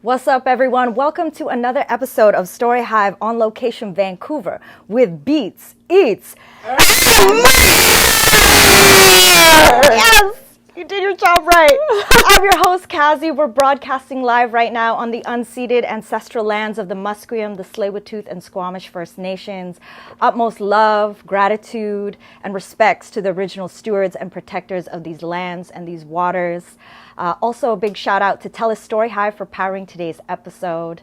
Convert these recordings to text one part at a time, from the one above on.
What's up, everyone? Welcome to another episode of STORYHIVE On Location, Vancouver with Beats Eats MOARRR. Yes! You did your job right. I'm your host, Kazi. We're broadcasting live right now on the unceded ancestral lands of the Musqueam, the Tsleil-Waututh, and Squamish First Nations. Utmost love, gratitude, and respects to the original stewards and protectors of these lands and these waters. Also, a big shout out to TELUS STORYHIVE for powering today's episode.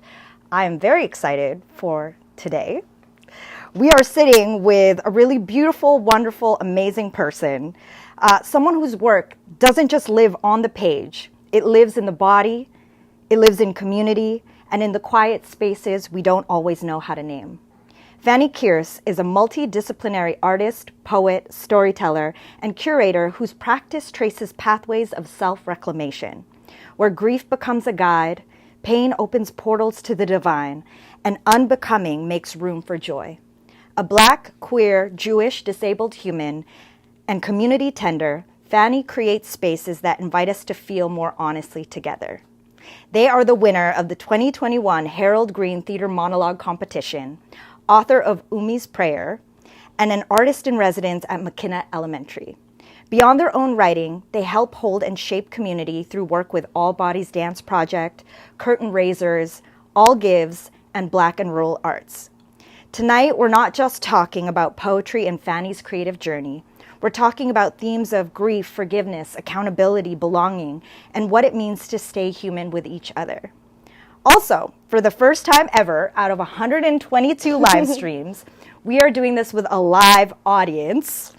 I am very excited for today. We are sitting with a really beautiful, wonderful, amazing person. Someone whose work doesn't just live on the page. It lives in the body, it lives in community, and in the quiet spaces we don't always know how to name. Fanny Kearse is a multidisciplinary artist, poet, storyteller, and curator whose practice traces pathways of self-reclamation, where grief becomes a guide, pain opens portals to the divine, and unbecoming makes room for joy. A Black, queer, Jewish, disabled human, and community tender, Fanny creates spaces that invite us to feel more honestly together. They are the winner of the 2021 Harold Green Theater Monologue competition, author of Umi's Prayer, and an artist in residence at Maquinna Elementary. Beyond their own writing, they help hold and shape community through work with All Bodies Dance Project, Curtain Raisers, All Gives, and Black and Rural Arts. Tonight, we're not just talking about poetry and Fanny's creative journey. We're talking about themes of grief, forgiveness, accountability, belonging, and what it means to stay human with each other. Also, for the first time ever, out of 122 live streams, we are doing this with a live audience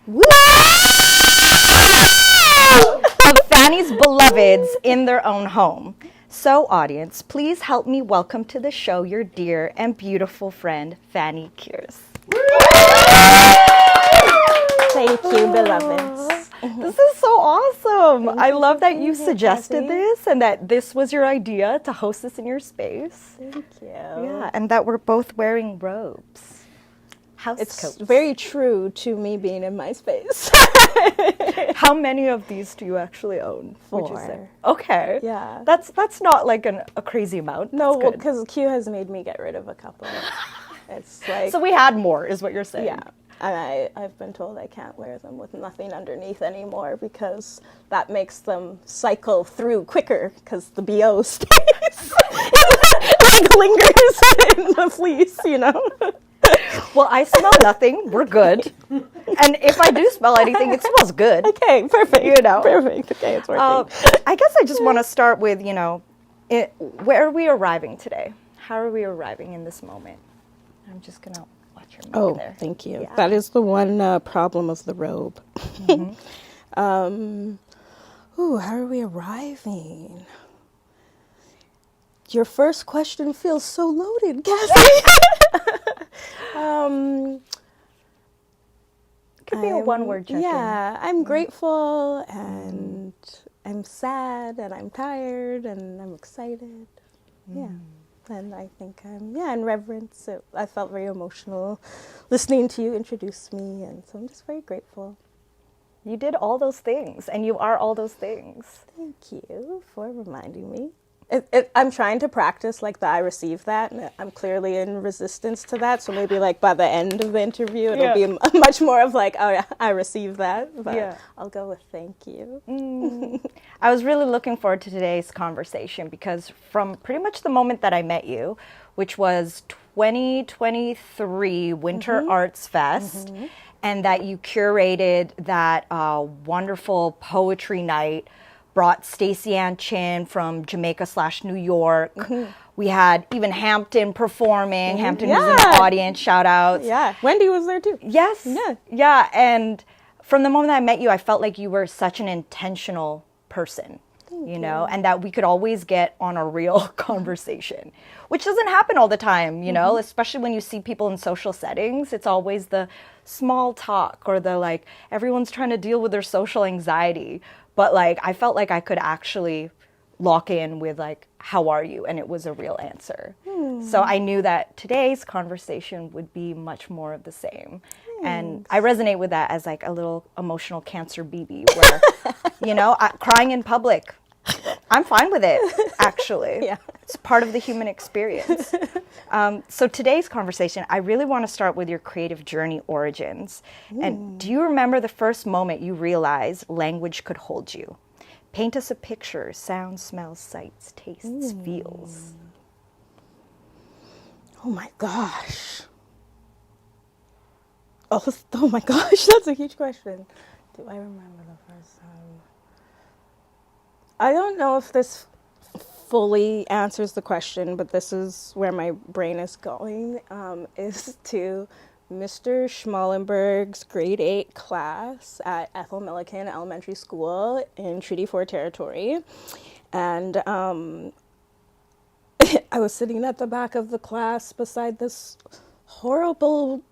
of Fanny's beloveds in their own home. So, audience, please help me welcome to the show your dear and beautiful friend, Fanny Kearse. Thank you, beloveds. This is so awesome. I love that you suggested this and that this was your idea to host this in your space. Thank you. Yeah, and that we're both wearing robes. House It's coats. very true to me being in my space. How many of these do you actually own? Would you say? 4. Okay. Yeah. That's not like a crazy amount. No, That's good. because Q has made me get rid of a couple. It's like, So we had more, is what you're saying. yeah. And I've been told I can't wear them with nothing underneath anymore because that makes them cycle through quicker because the BO stays, like lingers in the fleece, you know? Well, I smell nothing. We're good. And if I do smell anything, it smells good. Okay, perfect. You know. Perfect. Okay, it's working. I guess I just want to start with, where are we arriving today? How are we arriving in this moment? I'm just going to watch your mic there. Thank you. Yeah. That is the one problem of the robe. Mm-hmm. How are we arriving? Your first question feels so loaded, Cassie. Could be a one-word check-in. Yeah, I'm grateful and I'm sad and I'm tired and I'm excited. Yeah. And I think in reverence. I felt very emotional listening to you introduce me, and so I'm just very grateful. You did all those things, and you are all those things. Thank you for reminding me. I'm trying to practice like the I received that, and I'm clearly in resistance to that. So maybe like by the end of the interview, it'll be much more of like, oh yeah, I received that. But I'll go with thank you. I was really looking forward to today's conversation because from pretty much the moment that I met you, which was 2023 Winter Arts Fest, and that you curated that wonderful poetry night, brought Stacey Ann Chin from Jamaica/New York. We had even Hampton performing. Hampton was in the audience. Shout outs. Yeah, Wendy was there too. Yes. Yeah. And from the moment I met you, I felt like you were such an intentional person, you know, and that we could always get on a real conversation, which doesn't happen all the time, you know, especially when you see people in social settings. It's always the small talk or the like, everyone's trying to deal with their social anxiety. But like, I felt like I could actually lock in with like, how are you? And it was a real answer. So I knew that today's conversation would be much more of the same. And I resonate with that as like a little emotional Cancer BB where, crying in public I'm fine with it, actually. Yeah. It's part of the human experience. So today's conversation, I really want to start with your creative journey origins. And do you remember the first moment you realized language could hold you? Paint us a picture, sounds, smells, sights, tastes, feels. Oh my gosh. Oh my gosh, that's a huge question. Do I remember the first time? I don't know if this fully answers the question, but this is where my brain is going, is to Mr. Schmallenberg's grade 8 class at xʷməthkվəy Elementary School in Treaty 4 Territory. And I was sitting at the back of the class beside this horrible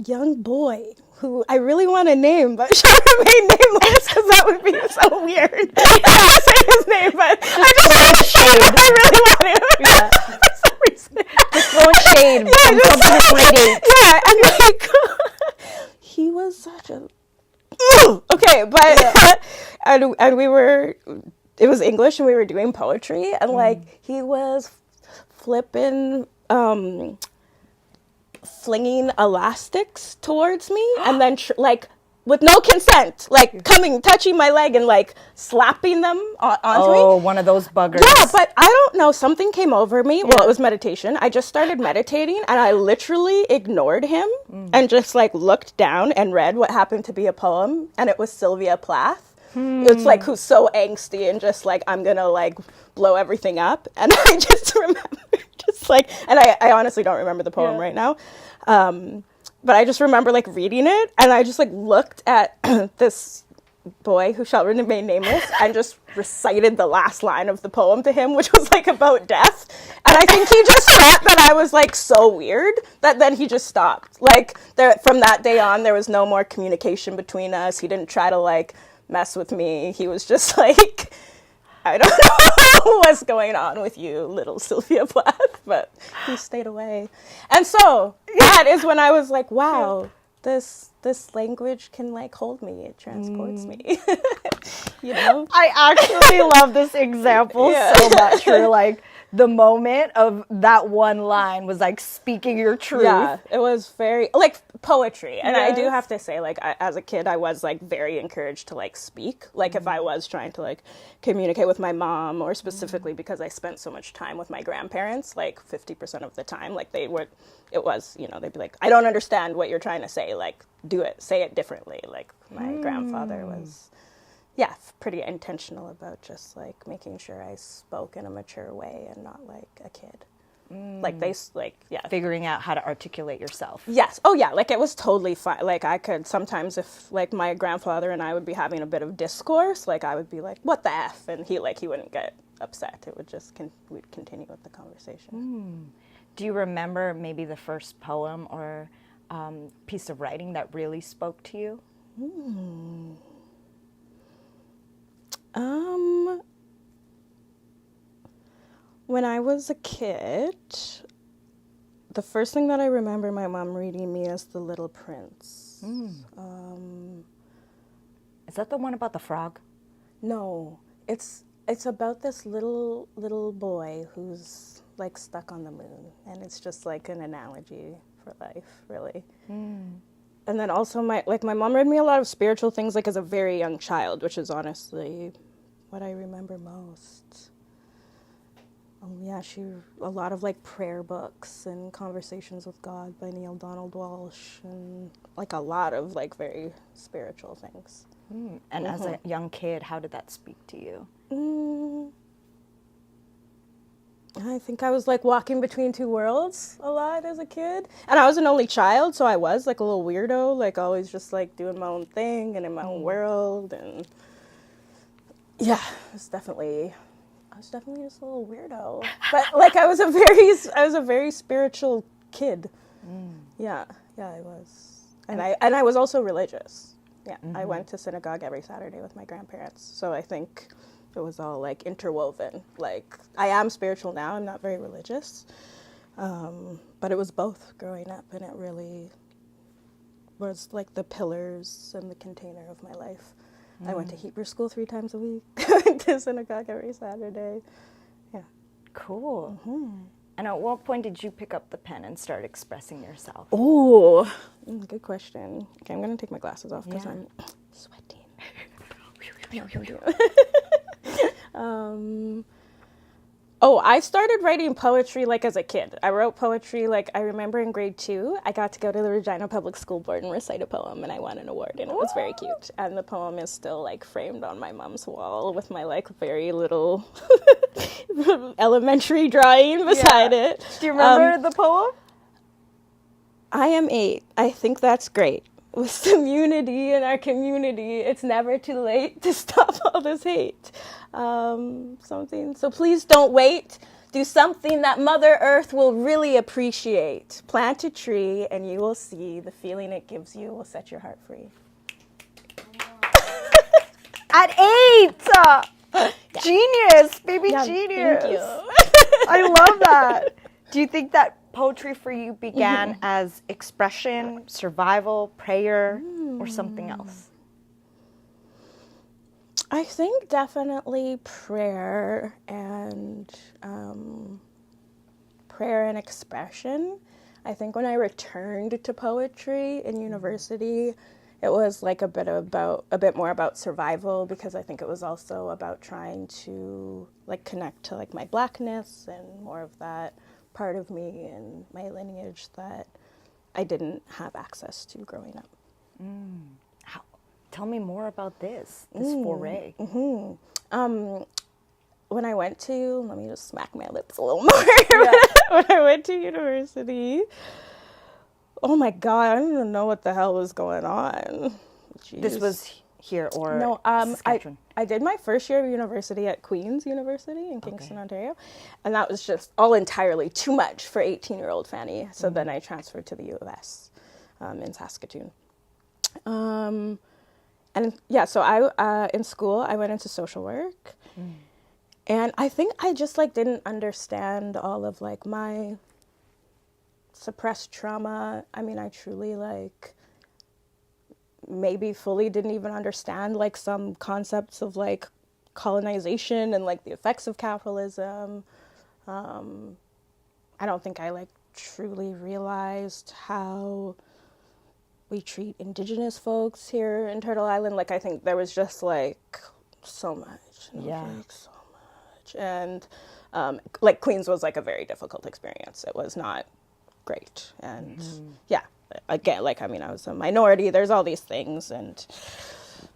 young boy who I really want to name, but should remain nameless because that would be so weird. I can't say his name, but I just want to shade. I really want to. Yeah. For some reason. Just throwing shade from something that's grade 8. Yeah, and like, he was such a... Okay, but... Yeah. and we were... It was English and we were doing poetry, and like, he was flipping... flinging elastics towards me and then like with no consent, like touching my leg and like slapping them onto me. Oh, one of those buggers. Yeah, but I don't know, something came over me. Well, it was meditation. I just started meditating and I literally ignored him and just like looked down and read what happened to be a poem, and it was Sylvia Plath. It's like, who's so angsty and just like, I'm gonna like blow everything up. And I just remember just like, and I honestly don't remember the poem right now. But I just remember like reading it, and I just like looked at this boy who shall remain nameless and just recited the last line of the poem to him, which was like about death. And I think he just thought that I was like so weird that then he just stopped. Like from that day on, there was no more communication between us. He didn't try to like mess with me. He was just like, I don't know what's going on with you, little Sylvia Plath, but he stayed away. And so that is when I was like, wow, this language can like hold me. It transports me. You know? I actually love this example so much. For like the moment of that one line was like speaking your truth. Yeah, it was very like poetry. And I do have to say, like, as a kid, I was like very encouraged to like speak. Like if I was trying to like communicate with my mom, or specifically because I spent so much time with my grandparents, like 50% of the time, like they'd be like, I don't understand what you're trying to say. Like, do it, say it differently. Like my grandfather was, pretty intentional about just like making sure I spoke in a mature way and not like a kid. Like figuring out how to articulate yourself. Yes. Oh yeah. Like it was totally fine. Like I could sometimes, if like my grandfather and I would be having a bit of discourse, like I would be like, what the F? And he wouldn't get upset. It would just, we'd continue with the conversation. Do you remember maybe the first poem or piece of writing that really spoke to you? When I was a kid, the first thing that I remember my mom reading me is The Little Prince. Is that the one about the frog? No, it's about this little boy who's like stuck on the moon, and it's just like an analogy for life, really. And then also my mom read me a lot of spiritual things like as a very young child, which is honestly what I remember most. A lot of like prayer books and Conversations with God by Neil Donald Walsh, and like a lot of like very spiritual things. And as a young kid, how did that speak to you? I think I was like walking between two worlds a lot as a kid. And I was an only child, so I was like a little weirdo, like always just like doing my own thing and in my own world. And yeah, I was definitely just a little weirdo. But like I was a very spiritual kid. Yeah, I was. And I was also religious. Yeah, I went to synagogue every Saturday with my grandparents. So I think it was all like interwoven. Like I am spiritual now. I'm not very religious, but it was both growing up, and it really was like the pillars and the container of my life. I went to Hebrew school 3 times a week. I went the synagogue every Saturday. Yeah. Cool. And at what point did you pick up the pen and start expressing yourself? Oh, good question. Okay, I'm going to take my glasses off because I'm sweating. I started writing poetry like as a kid. I wrote poetry like I remember in grade 2. I got to go to the Regina Public School Board and recite a poem, and I won an award, and it was very cute. And the poem is still like framed on my mom's wall with my like very little elementary drawing beside it. Do you remember the poem? I am 8. I think that's great. With some unity in our community, it's never too late to stop all this hate. Something. So please don't wait. Do something that Mother Earth will really appreciate. Plant a tree and you will see the feeling it gives you will set your heart free. At 8! Genius! Baby genius! Thank you. I love that. Do you think that poetry for you began as expression, survival, prayer, or something else? I think definitely prayer and expression. I think when I returned to poetry in university, it was like a bit more about survival, because I think it was also about trying to like connect to like my Blackness and more of that part of me and my lineage that I didn't have access to growing up. Tell me more about this foray. When I went to, let me just smack my lips a little more. When I went to university, oh my God, I don't even know what the hell was going on. Jeez. This was here or no, Saskatchewan? I did my first year of university at Queen's University in Kingston, Ontario, and that was just all entirely too much for 18-year-old Fanny. So then I transferred to the US in Saskatoon. And yeah, so I in school I went into social work, and I think I just like didn't understand all of like my suppressed trauma. I mean, I truly like maybe fully didn't even understand like some concepts of like colonization and like the effects of capitalism. I don't think I like truly realized how we treat Indigenous folks here in Turtle Island. Like, I think there was just like so much. Like, so much. And like Queens was like a very difficult experience. It was not great. And yeah, again, like, I mean, I was a minority. There's all these things and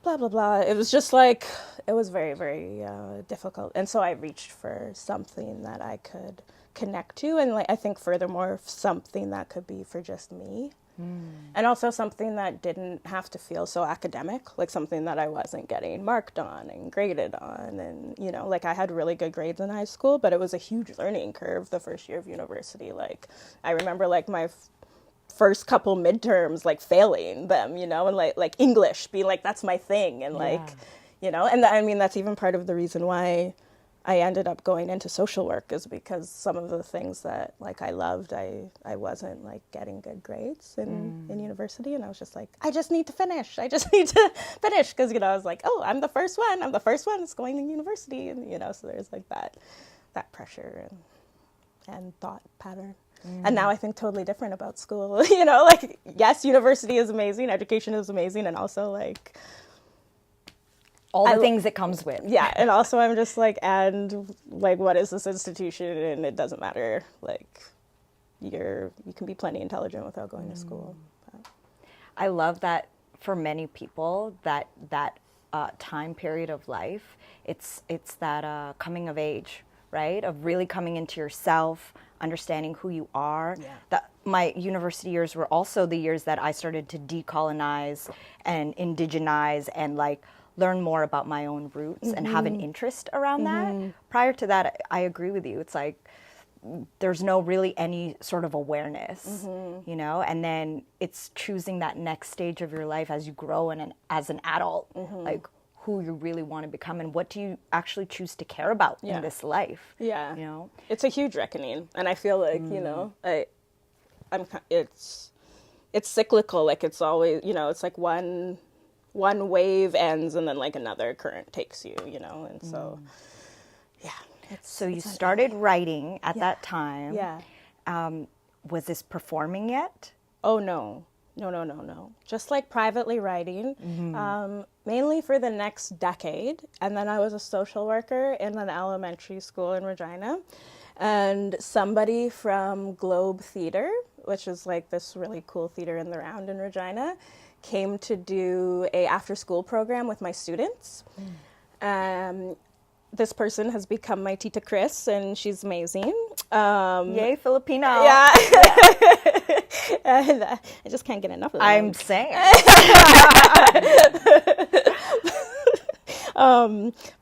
blah, blah, blah. It was just like, it was very, very difficult. And so I reached for something that I could connect to. And like, I think furthermore, something that could be for just me. And also something that didn't have to feel so academic, like something that I wasn't getting marked on and graded on. And, you know, like I had really good grades in high school, but it was a huge learning curve the first year of university. Like, I remember like my first couple midterms, like failing them, you know, and like English being like, that's my thing. And like, you know, and I mean, that's even part of the reason why I ended up going into social work, is because some of the things that like I loved, I wasn't like getting good grades in university, and I was just like, I just need to finish because, you know, I was like, oh, I'm the first one that's going to university, and, you know, so there's like that pressure and thought pattern. And now I think totally different about school. You know, like, yes, university is amazing, education is amazing, and also like all the things it comes with. Yeah, and also I'm just like, and like, what is this institution? And it doesn't matter. Like, you can be plenty intelligent without going to school. But I love that for many people, that time period of life, it's that coming of age, right? Of really coming into yourself, understanding who you are. Yeah. That my university years were also the years that I started to decolonize and indigenize and like learn more about my own roots and have an interest around that. Prior to that, I agree with you. It's like there's no really any sort of awareness, you know, and then it's choosing that next stage of your life as you grow and as an adult, like who you really want to become and what do you actually choose to care about in this life. Yeah. You know, it's a huge reckoning. And I feel like, you know, it's cyclical. Like, it's always, you know, it's like one one wave ends and then like another current takes you, you know, and so, yeah. So you started writing at that time. Yeah. Was this performing yet? Oh, no. No. Just like privately writing, mainly for the next decade. And then I was a social worker in an elementary school in Regina. And somebody from Globe Theatre, which is like this really cool theater in the Round in Regina, came to do a after-school program with my students. This person has become my Tita Chris, and she's amazing. Yay, Filipino. Yeah. And I just can't get enough of them. I'm saying.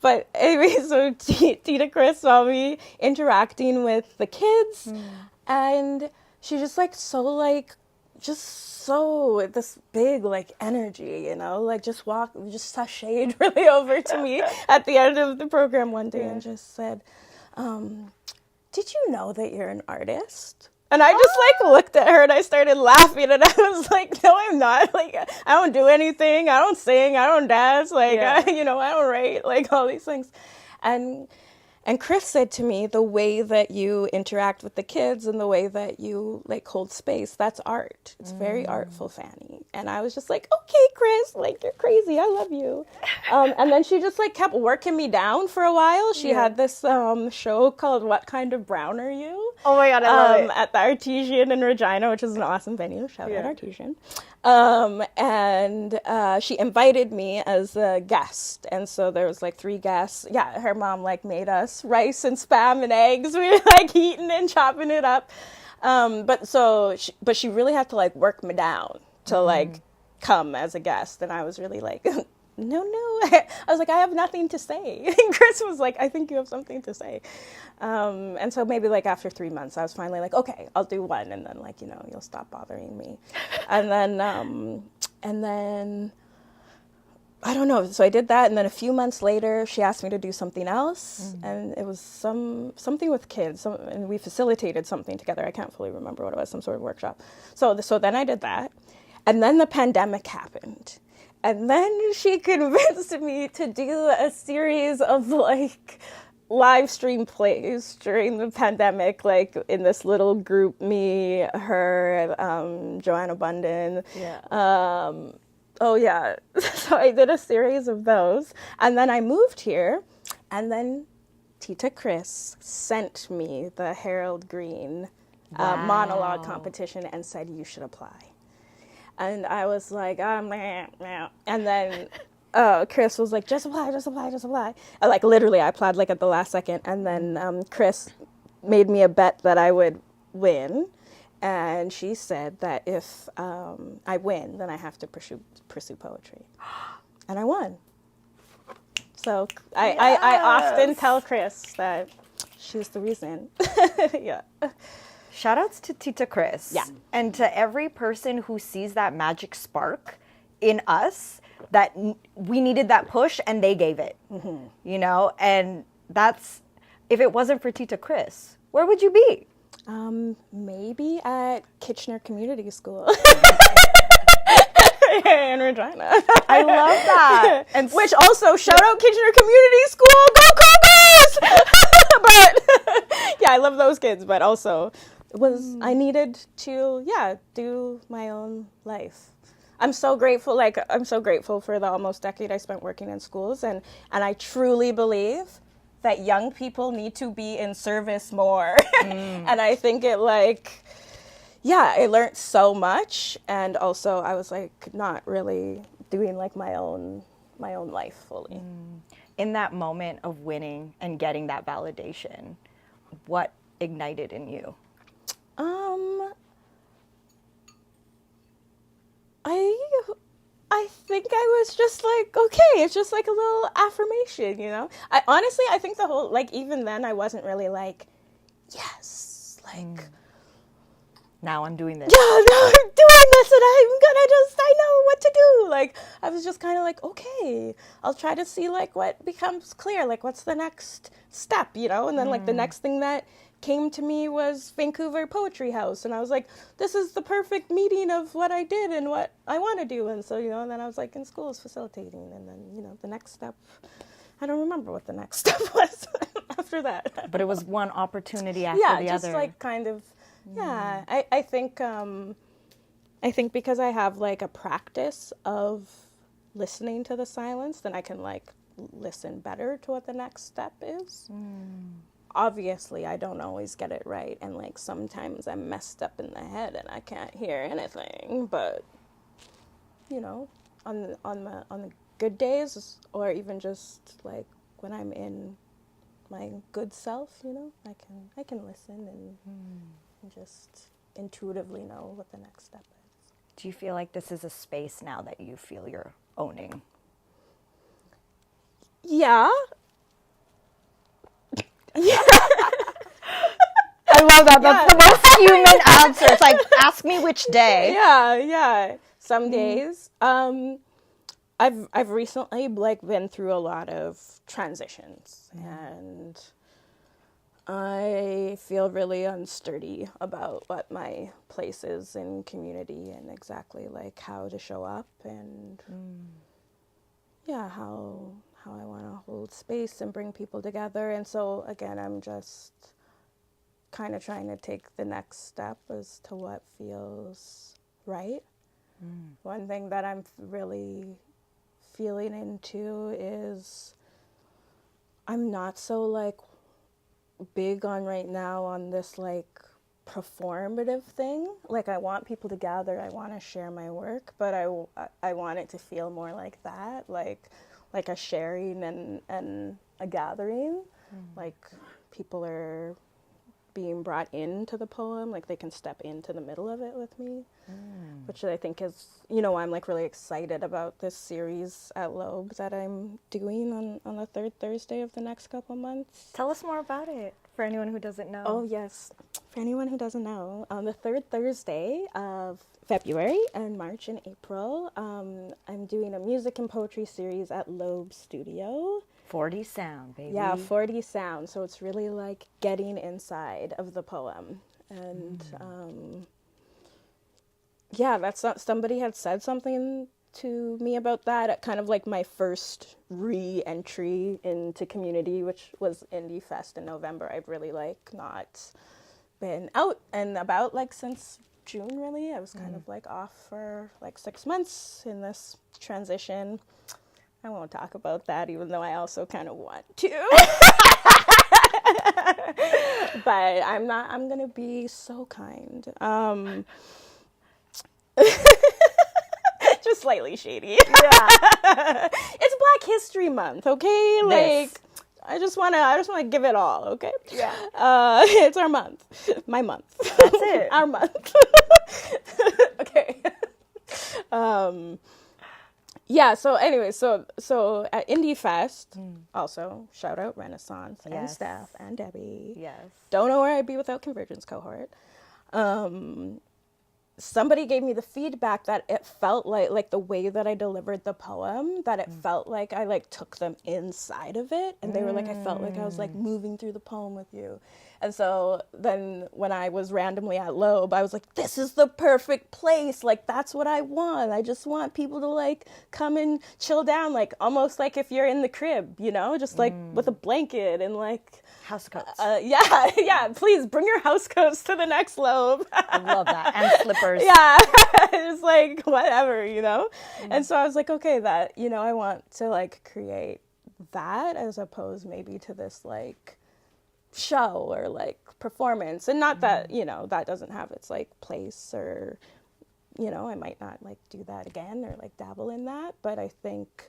But anyway, so Tita Chris saw me interacting with the kids, and she just like so this big like energy, you know, like just sashayed really over to me at the end of the program one day and just said, did you know that you're an artist? And I just like looked at her and I started laughing, and I was like, no, I'm not. Like, I don't do anything. I don't sing. I don't dance. Like, I don't write, like all these things. And Chris said to me, the way that you interact with the kids and the way that you like hold space, that's art. It's very artful, Fanny. And I was just like, okay, Chris, like you're crazy. I love you. And then she just like kept working me down for a while. She had this show called What Kind of Brown Are You? Oh my God, I love it. At the Artesian in Regina, which is an awesome venue. Shout out Artesian. And she invited me as a guest, and so there was like 3 guests. Yeah, her mom like made us rice and spam and eggs. We were like eating and chopping it up. But she really had to like work me down to like come as a guest, and I was really like, no. I was like, I have nothing to say. And Chris was like, I think you have something to say. And so maybe like after 3 months, I was finally like, okay, I'll do one. And then like, you know, you'll stop bothering me. And then I don't know. So I did that. And then a few months later, she asked me to do something else. And it was something with kids. And we facilitated something together. I can't fully remember what it was, some sort of workshop. So then I did that. And then the pandemic happened. And then she convinced me to do a series of like live stream plays during the pandemic, like in this little group, me, her, Joanna Bunden. So I did a series of those. And then I moved here, and then Tita Chris sent me the Harold Green monologue competition and said, you should apply. And I was like, meh. And then Chris was like, just apply. Like literally, I applied like at the last second. And then Chris made me a bet that I would win. And she said that if I win, then I have to pursue poetry. And I won. So I often tell Chris that she's the reason. Yeah. Shout outs to Tita Chris. Yeah. And to every person who sees that magic spark in us, that we needed that push and they gave it. You know, and that's, if it wasn't for Tita Chris, where would you be? Maybe at Kitchener Community School. In Regina. I love that. And which also, shout out Kitchener Community School, go Cougars! But yeah, I love those kids, but also I needed to, do my own life. I'm so grateful for the almost decade I spent working in schools, and I truly believe that young people need to be in service more. And I think it I learned so much, and also I was like not really doing like my own life fully. In that moment of winning and getting that validation, what ignited in you? I think I was just like, okay, it's just like a little affirmation, you know? I think the whole, like, even then I wasn't really like, yes, like... Now I'm doing this. Yeah, now I'm doing on this and I know what to do. Like, I was just kind of like, okay, I'll try to see like what becomes clear, like what's the next step, you know? And then like the next thing that came to me was Vancouver Poetry House. And I was like, this is the perfect meeting of what I did and what I want to do. And so, you know, and then I was like in schools facilitating. And then, you know, the next step, I don't remember what the next step was after that. But it was one opportunity after the other. Yeah, just like kind of, yeah. I think because I have like a practice of listening to the silence, then I can like listen better to what the next step is. Obviously, I don't always get it right, and like sometimes I'm messed up in the head and I can't hear anything. But you know, on the good days, or even just like when I'm in my good self, you know, I can listen and just intuitively know what the next step is. Do you feel like this is a space now that you feel you're owning? Yeah. I love that. That's the most human answer. It's like, ask me which day. Yeah. Some days. I've recently like been through a lot of transitions, and I feel really unsturdy about what my place is in community and exactly like how to show up and how I want to hold space and bring people together. And so again, I'm just kind of trying to take the next step as to what feels right. One thing that I'm really feeling into is I'm not so like big on right now on this like performative thing. Like I want people to gather, I want to share my work, but I want it to feel more like that, like a sharing and a gathering. Like people are being brought into the poem, like they can step into the middle of it with me, which I think is, you know, I'm like really excited about this series at Loeb that I'm doing on the third Thursday of the next couple months. Tell us more about it for anyone who doesn't know. Oh yes, for anyone who doesn't know, on the third Thursday of February and March and April, I'm doing a music and poetry series at Loeb Studio. 40 sound, baby. Yeah, 40 sound. So it's really like getting inside of the poem. And that's not, somebody had said something to me about that at kind of like my first re-entry into community, which was Indie Fest in November. I've really like not been out and about like since June, really. I was kind of like off for like 6 months in this transition. I won't talk about that, even though I also kind of want to. But I'm not, I'm going to be so kind. Just slightly shady. Yeah. It's Black History Month, okay? Like, I just want to give it all, okay? Yeah. It's our month. My month. That's it. Our month. Okay. Yeah, so anyway, so at Indie Fest, also shout out Renaissance and Steph and Debbie. Yes. Don't know where I'd be without Convergence Cohort. Somebody gave me the feedback that it felt like the way that I delivered the poem, that it felt like I like took them inside of it. And they were like, I felt like I was like moving through the poem with you. And so then when I was randomly at Loeb, I was like, this is the perfect place. Like, that's what I want. I just want people to like come and chill down, like almost like if you're in the crib, you know, just like with a blanket and like house coats. Yeah. Please bring your house coats to the next Loeb. I love that. And slippers. Yeah. It's like whatever, you know? And so I was like, okay, that, you know, I want to like create that as opposed maybe to this like show or like performance. And not that, you know, that doesn't have its like place, or, you know, I might not like do that again or like dabble in that. But I think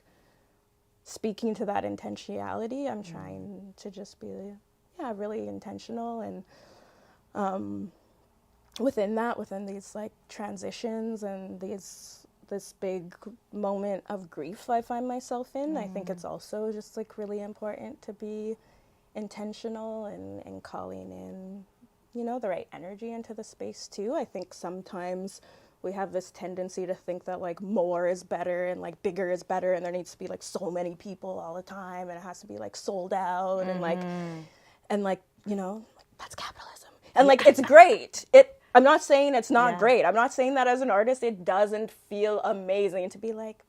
speaking to that intentionality, I'm trying to just be really intentional. And within these like transitions and this big moment of grief I find myself in, I think it's also just like really important to be intentional and calling in, you know, the right energy into the space too. I think sometimes we have this tendency to think that like more is better and like bigger is better, and there needs to be like so many people all the time, and it has to be like sold out, and like you know, that's capitalism, and like it's great. I'm not saying it's not great. I'm not saying that as an artist it doesn't feel amazing to be like,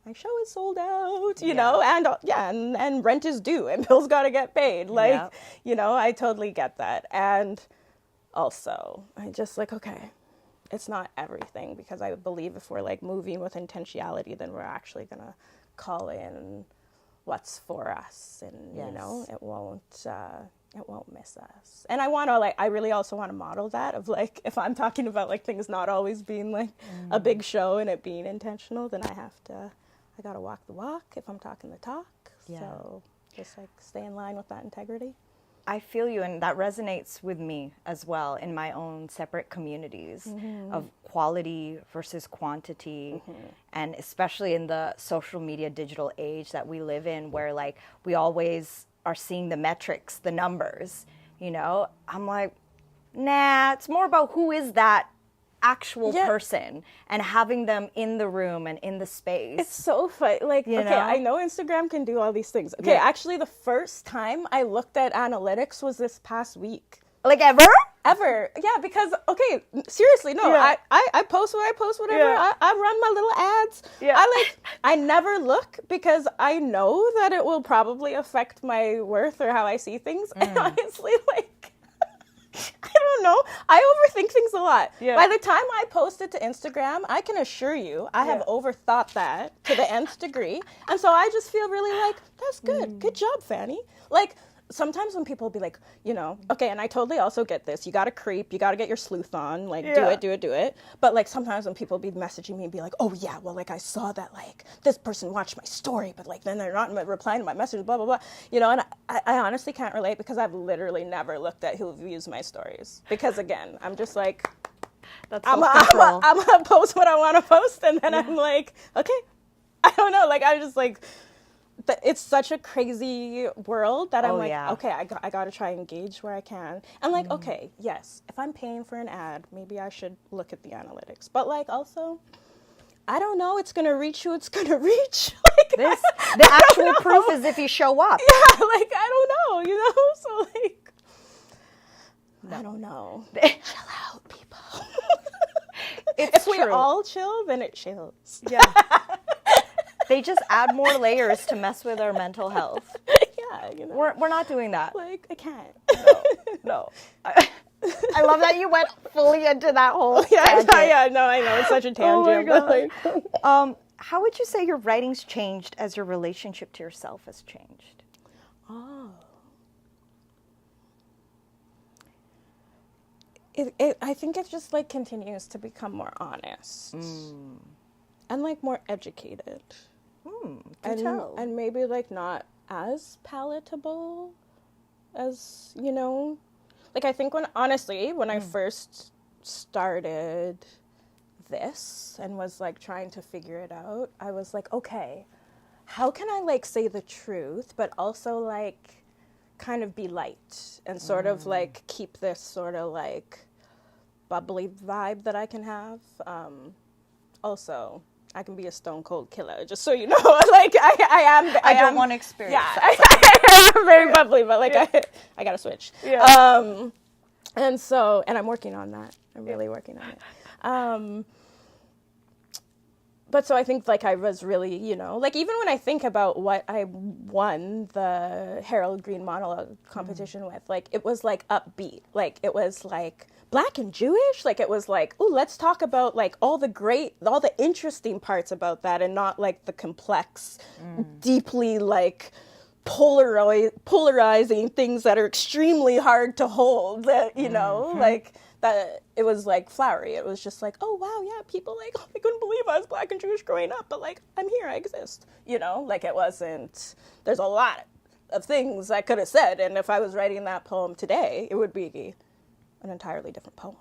my show is sold out, you know, and rent is due and bills got to get paid. Like, you know, I totally get that. And also, I just like, okay, it's not everything, because I believe if we're like moving with intentionality, then we're actually going to call in what's for us, and, you know, it won't miss us. And I want to like, I really also want to model that of like, if I'm talking about like things not always being like a big show and it being intentional, then I got to walk the walk if I'm talking the talk. So just like stay in line with that integrity. I feel you, and that resonates with me as well in my own separate communities of quality versus quantity, and especially in the social media digital age that we live in, where like we always are seeing the metrics, the numbers, you know. I'm like, nah, it's more about who is that actual person and having them in the room and in the space. It's so fun. Like, okay, I know Instagram can do all these things. Okay, actually the first time I looked at analytics was this past week. Like ever? Ever. Yeah, because, okay, seriously, no, I post what I post, whatever. I run my little ads. I never look, because I know that it will probably affect my worth or how I see things. And honestly, like, I don't know. I overthink things a lot. By the time I post it to Instagram, I can assure you I have overthought that to the nth degree. And so I just feel really like, that's good. Good job, Fanny. Like, sometimes when people be like, you know, okay, and I totally also get this. You got to creep. You got to get your sleuth on. Like, do it. But, like, sometimes when people be messaging me and be like, oh, yeah, well, like, I saw that, like, this person watched my story, but, like, then they're not replying to my message, blah, blah, blah. You know, and I honestly can't relate, because I've literally never looked at who views my stories. Because, again, I'm just like, I'm going to post what I want to post, and then I'm like, okay. I don't know. Like, I'm just like, it's such a crazy world that I'm okay, I got to try and engage where I can. And like, okay, yes, if I'm paying for an ad, maybe I should look at the analytics. But like, also, I don't know, it's going to reach who it's going to reach. Like, the actual proof is if you show up. Yeah, like, I don't know, you know? So like, I don't know. Chill out, people. If we all chill, then it chills. Yeah. They just add more layers to mess with our mental health. Yeah, you know. We're not doing that. Like, I can't. No. I love that you went fully into that whole tangent. I know. It's such a tangent. Oh my God. How would you say your writing's changed as your relationship to yourself has changed? Oh. I think it just, like, continues to become more honest. And, like, more educated. And maybe, like, not as palatable as, you know. Like, I think when I first started this and was, like, trying to figure it out, I was like, okay, how can I, like, say the truth, but also, like, kind of be light and sort of, like, keep this sort of, like, bubbly vibe that I can have. Also, I can be a stone cold killer, just so you know. Like, I don't want to experience that. I'm very bubbly, but like, I gotta switch. And so, and I'm working on that. I'm really working on it. But so I think, like, I was really, you know, like, even when I think about what I won the Harold Green Monologue competition with, like, it was, like, upbeat. Like, it was, like, Black and Jewish. Like, it was, like, ooh, let's talk about, like, all the interesting parts about that, and not, like, the complex, deeply, like, polarizing things that are extremely hard to hold, that, you know, like, that it was, like, flowery. It was just like, oh, wow, yeah, people, like, oh, I couldn't believe I was Black and Jewish growing up, but, like, I'm here, I exist, you know? Like, it wasn't, there's a lot of things I could have said, and if I was writing that poem today, it would be an entirely different poem.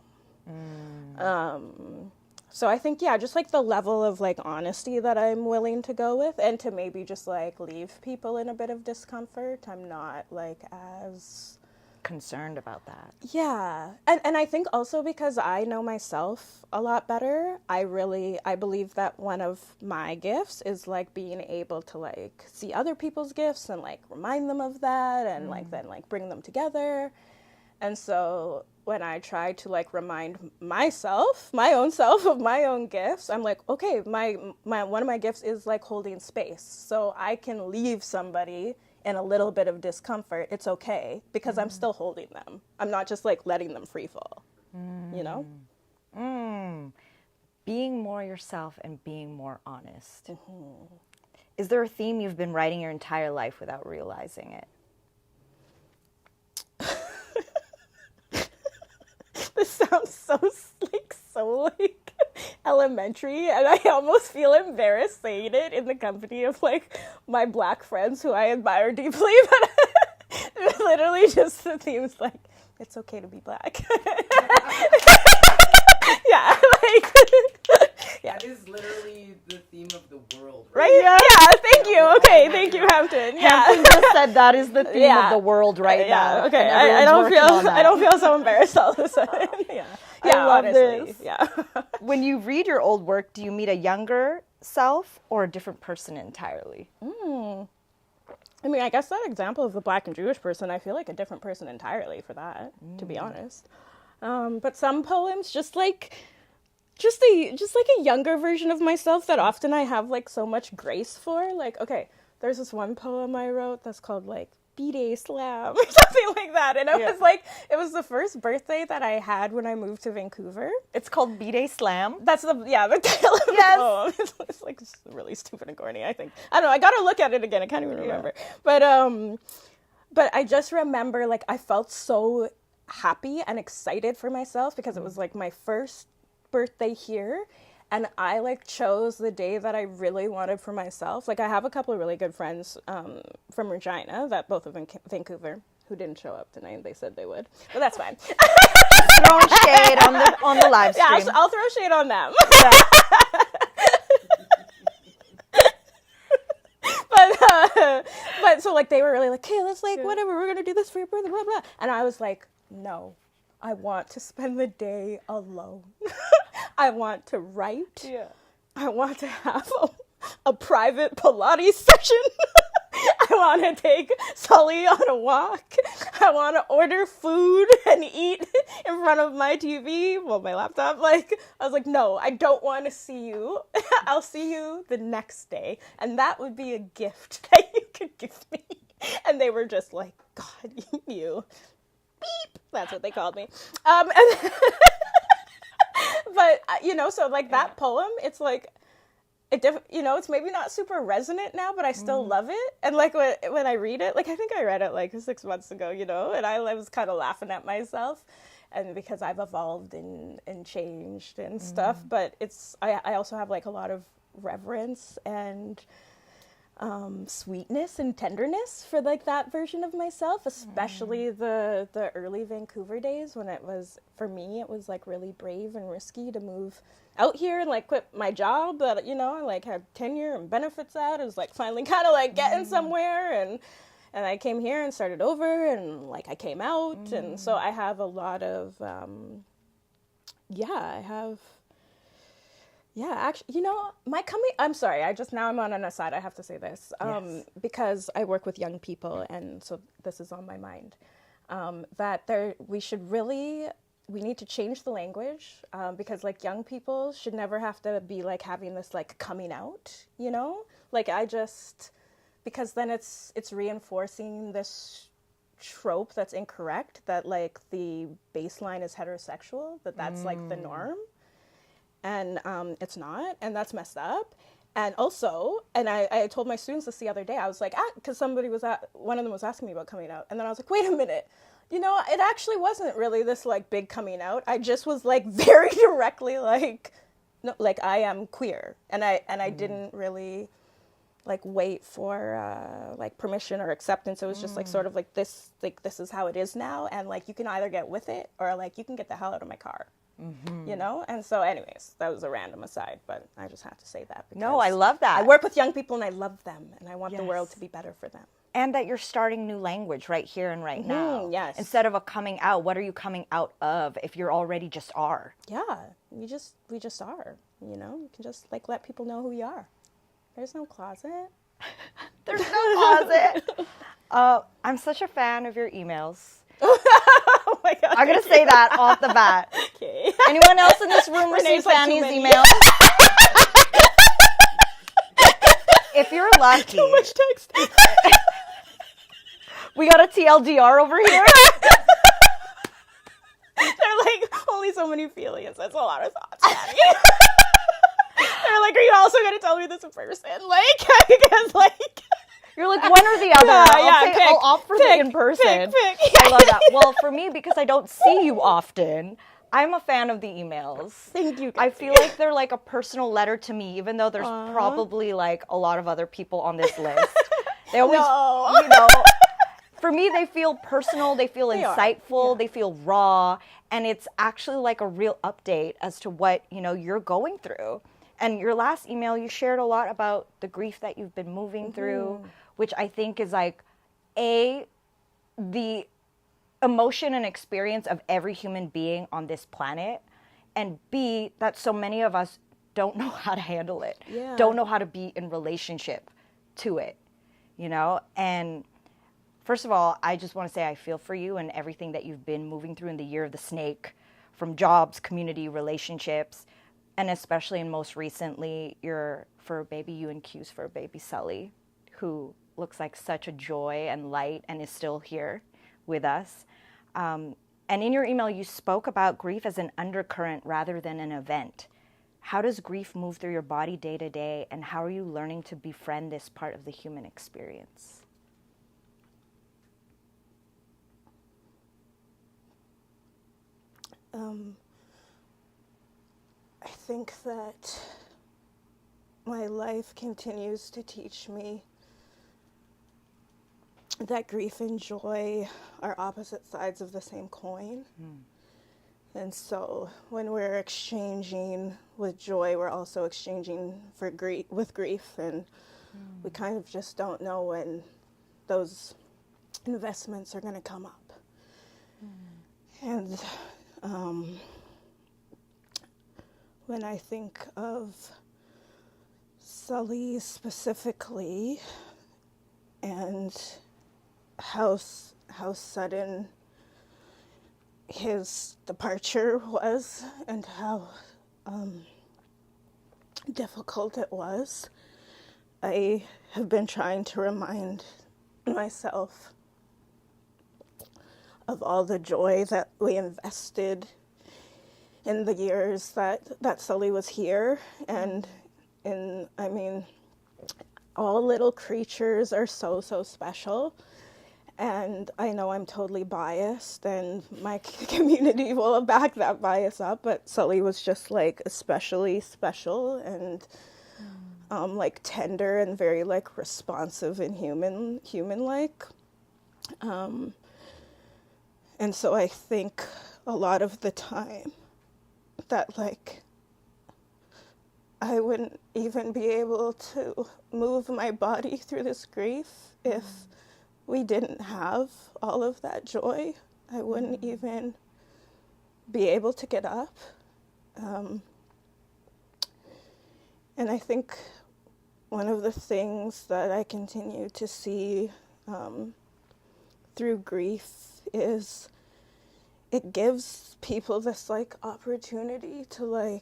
So I think, yeah, just, like, the level of, like, honesty that I'm willing to go with, and to maybe just, like, leave people in a bit of discomfort. I'm not, like, as concerned about that. Yeah. And I think also because I know myself a lot better, I believe that one of my gifts is like being able to like see other people's gifts and like remind them of that and like then like bring them together. And so when I try to like remind myself, my own self of my own gifts, I'm like, okay, my one of my gifts is like holding space. So I can leave somebody in a little bit of discomfort. It's okay because I'm still holding them. I'm not just like letting them free fall, you know? Being more yourself and being more honest. Is there a theme you've been writing your entire life without realizing it? This sounds so elementary, and I almost feel embarrassed saying it in the company of like my Black friends who I admire deeply, but literally just the theme's like, it's okay to be Black. Yeah, like that is literally the theme of the world, right? Yeah, thank you. Okay, thank you, Hampton. Yeah. Hampton just said that is the theme of the world right now. Okay, I don't feel so embarrassed all of a sudden. Yeah. I love honestly, this. Yeah. When you read your old work, do you meet a younger self or a different person entirely? I mean, I guess that example of the Black and Jewish person, I feel like a different person entirely for that, to be honest. But some poems, just like a younger version of myself that often I have like so much grace for. Like, okay, there's this one poem I wrote that's called like B-Day Slam or something like that. And it was like, it was the first birthday that I had when I moved to Vancouver. It's called B-Day Slam. That's the title of the poem. It's like really stupid and corny, I think. I don't know, I gotta look at it again. I can't even remember. But I just remember like I felt so happy and excited for myself because it was like my first birthday here. And I like chose the day that I really wanted for myself. Like I have a couple of really good friends from Regina that both live in Vancouver who didn't show up tonight. They said they would, but that's fine. Throwing shade on the live stream. Yeah, I'll throw shade on them. But so like they were really like, hey, let's like whatever, we're gonna do this for your birthday, blah blah. And I was like, no, I want to spend the day alone. I want to write. Yeah. I want to have a private Pilates session. I want to take Sully on a walk. I want to order food and eat in front of my TV, well, my laptop. Like, I was like, no, I don't want to see you. I'll see you the next day. And that would be a gift that you could give me. And they were just like, God, you. Beep. That's what they called me. But, you know, so like that poem, it's like, it's maybe not super resonant now, but I still love it. And like when I read it, like I think I read it like 6 months ago, you know, and I was kind of laughing at myself. And because I've evolved and changed and stuff, but I also have like a lot of reverence and sweetness and tenderness for like that version of myself, especially the early Vancouver days when it was, for me, it was like really brave and risky to move out here and like quit my job that, you know, I like had tenure and benefits at. It was like finally kind of like getting somewhere, and I came here and started over, and like I came out, and so I have a lot of actually, you know, I'm sorry, now I'm on an aside, I have to say this, because I work with young people, and so this is on my mind, that we need to change the language, because like young people should never have to be like having this like coming out, you know, like because then it's reinforcing this trope that's incorrect, that like the baseline is heterosexual, that's like the norm. And it's not, and that's messed up. And also, and I told my students this the other day, I was like, because one of them was asking me about coming out, and then I was like, wait a minute, you know, it actually wasn't really this like big coming out. I just was like very directly like, no, like I am queer, and I didn't really like wait for like permission or acceptance. It was just like sort of like this is how it is now, and like you can either get with it or like you can get the hell out of my car. You know? And so anyways, that was a random aside, but I just have to say that. No, I love that. I work with young people and I love them, and I want the world to be better for them. And that you're starting new language right here and right now. Yes. Instead of a coming out, what are you coming out of if you're already just are? Yeah, we just are, you know? You can just like let people know who you are. There's no closet. There's no closet. I'm such a fan of your emails. Oh my God. I'm going to say that off the bat. Okay. Anyone else in this room receive Fanny's emails? If you're lucky. Too much text. We got a TLDR over here. They're like, only so many feelings. That's a lot of thoughts, Fanny. They're like, are you also going to tell me this in person? Like, because like... You're like, one or the other. I'll opt for the in-person. Pick. I love that. Well, for me, because I don't see you often, I'm a fan of the emails. Thank you. I feel like they're like a personal letter to me, even though there's probably like a lot of other people on this list. They always, you know, for me, they feel personal, they feel insightful, they feel raw, and it's actually like a real update as to what, you know, you're going through. And your last email, you shared a lot about the grief that you've been moving through, which I think is like, the emotion and experience of every human being on this planet, and B, that so many of us don't know how to handle it, don't know how to be in relationship to it, you know? And first of all, I just want to say I feel for you and everything that you've been moving through in the year of the snake, from jobs, community, relationships, and especially and most recently, your fur baby, you and kearse fur baby Sully, who looks like such a joy and light and is still here with us. And in your email, you spoke about grief as an undercurrent rather than an event. How does grief move through your body day to day, and how are you learning to befriend this part of the human experience? I think that my life continues to teach me that grief and joy are opposite sides of the same coin. And so when we're exchanging with joy, we're also exchanging with grief, and we kind of just don't know when those investments are going to come up. And when I think of Sully specifically, and how sudden his departure was, and how difficult it was, I have been trying to remind myself of all the joy that we invested in the years that Sully was here. And I mean, all little creatures are so special. And I know I'm totally biased, and my community will back that bias up, but Sully was just like especially special and like tender and very like responsive and human-like. And so I think a lot of the time that like I wouldn't even be able to move my body through this grief if we didn't have all of that joy. I wouldn't even be able to get up. And I think one of the things that I continue to see through grief is it gives people this like opportunity to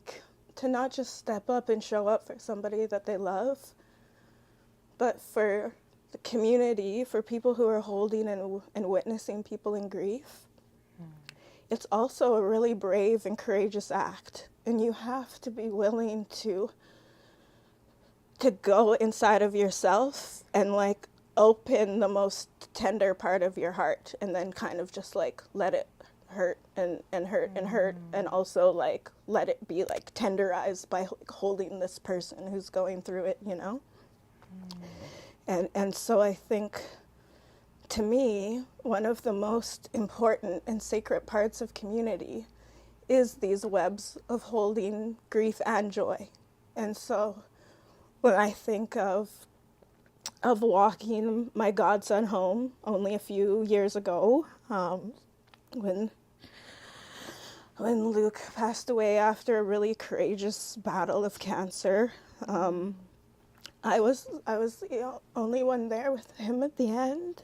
not just step up and show up for somebody that they love, but for the community, for people who are holding and witnessing people in grief. It's also a really brave and courageous act, and you have to be willing to go inside of yourself and like open the most tender part of your heart, and then kind of just like let it hurt and hurt and hurt, and also like let it be like tenderized by like, holding this person who's going through it, you know? And so I think, to me, one of the most important and sacred parts of community is these webs of holding grief and joy. And so when I think of of walking my godson home only a few years ago, when Luke passed away after a really courageous battle of cancer. I was the only one there with him at the end,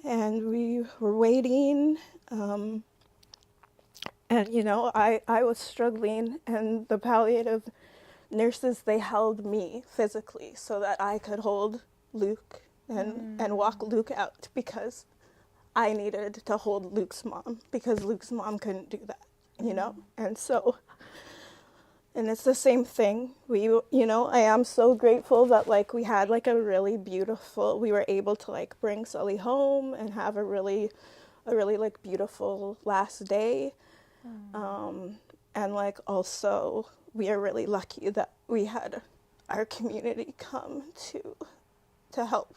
and we were waiting, and I was struggling, and the palliative nurses, they held me physically so that I could hold Luke and walk Luke out, because I needed to hold Luke's mom, because Luke's mom couldn't do that, and so. And it's the same thing. I am so grateful that we had a really beautiful, we were able to bring Sully home and have a really beautiful last day. And also we are really lucky that we had our community come to help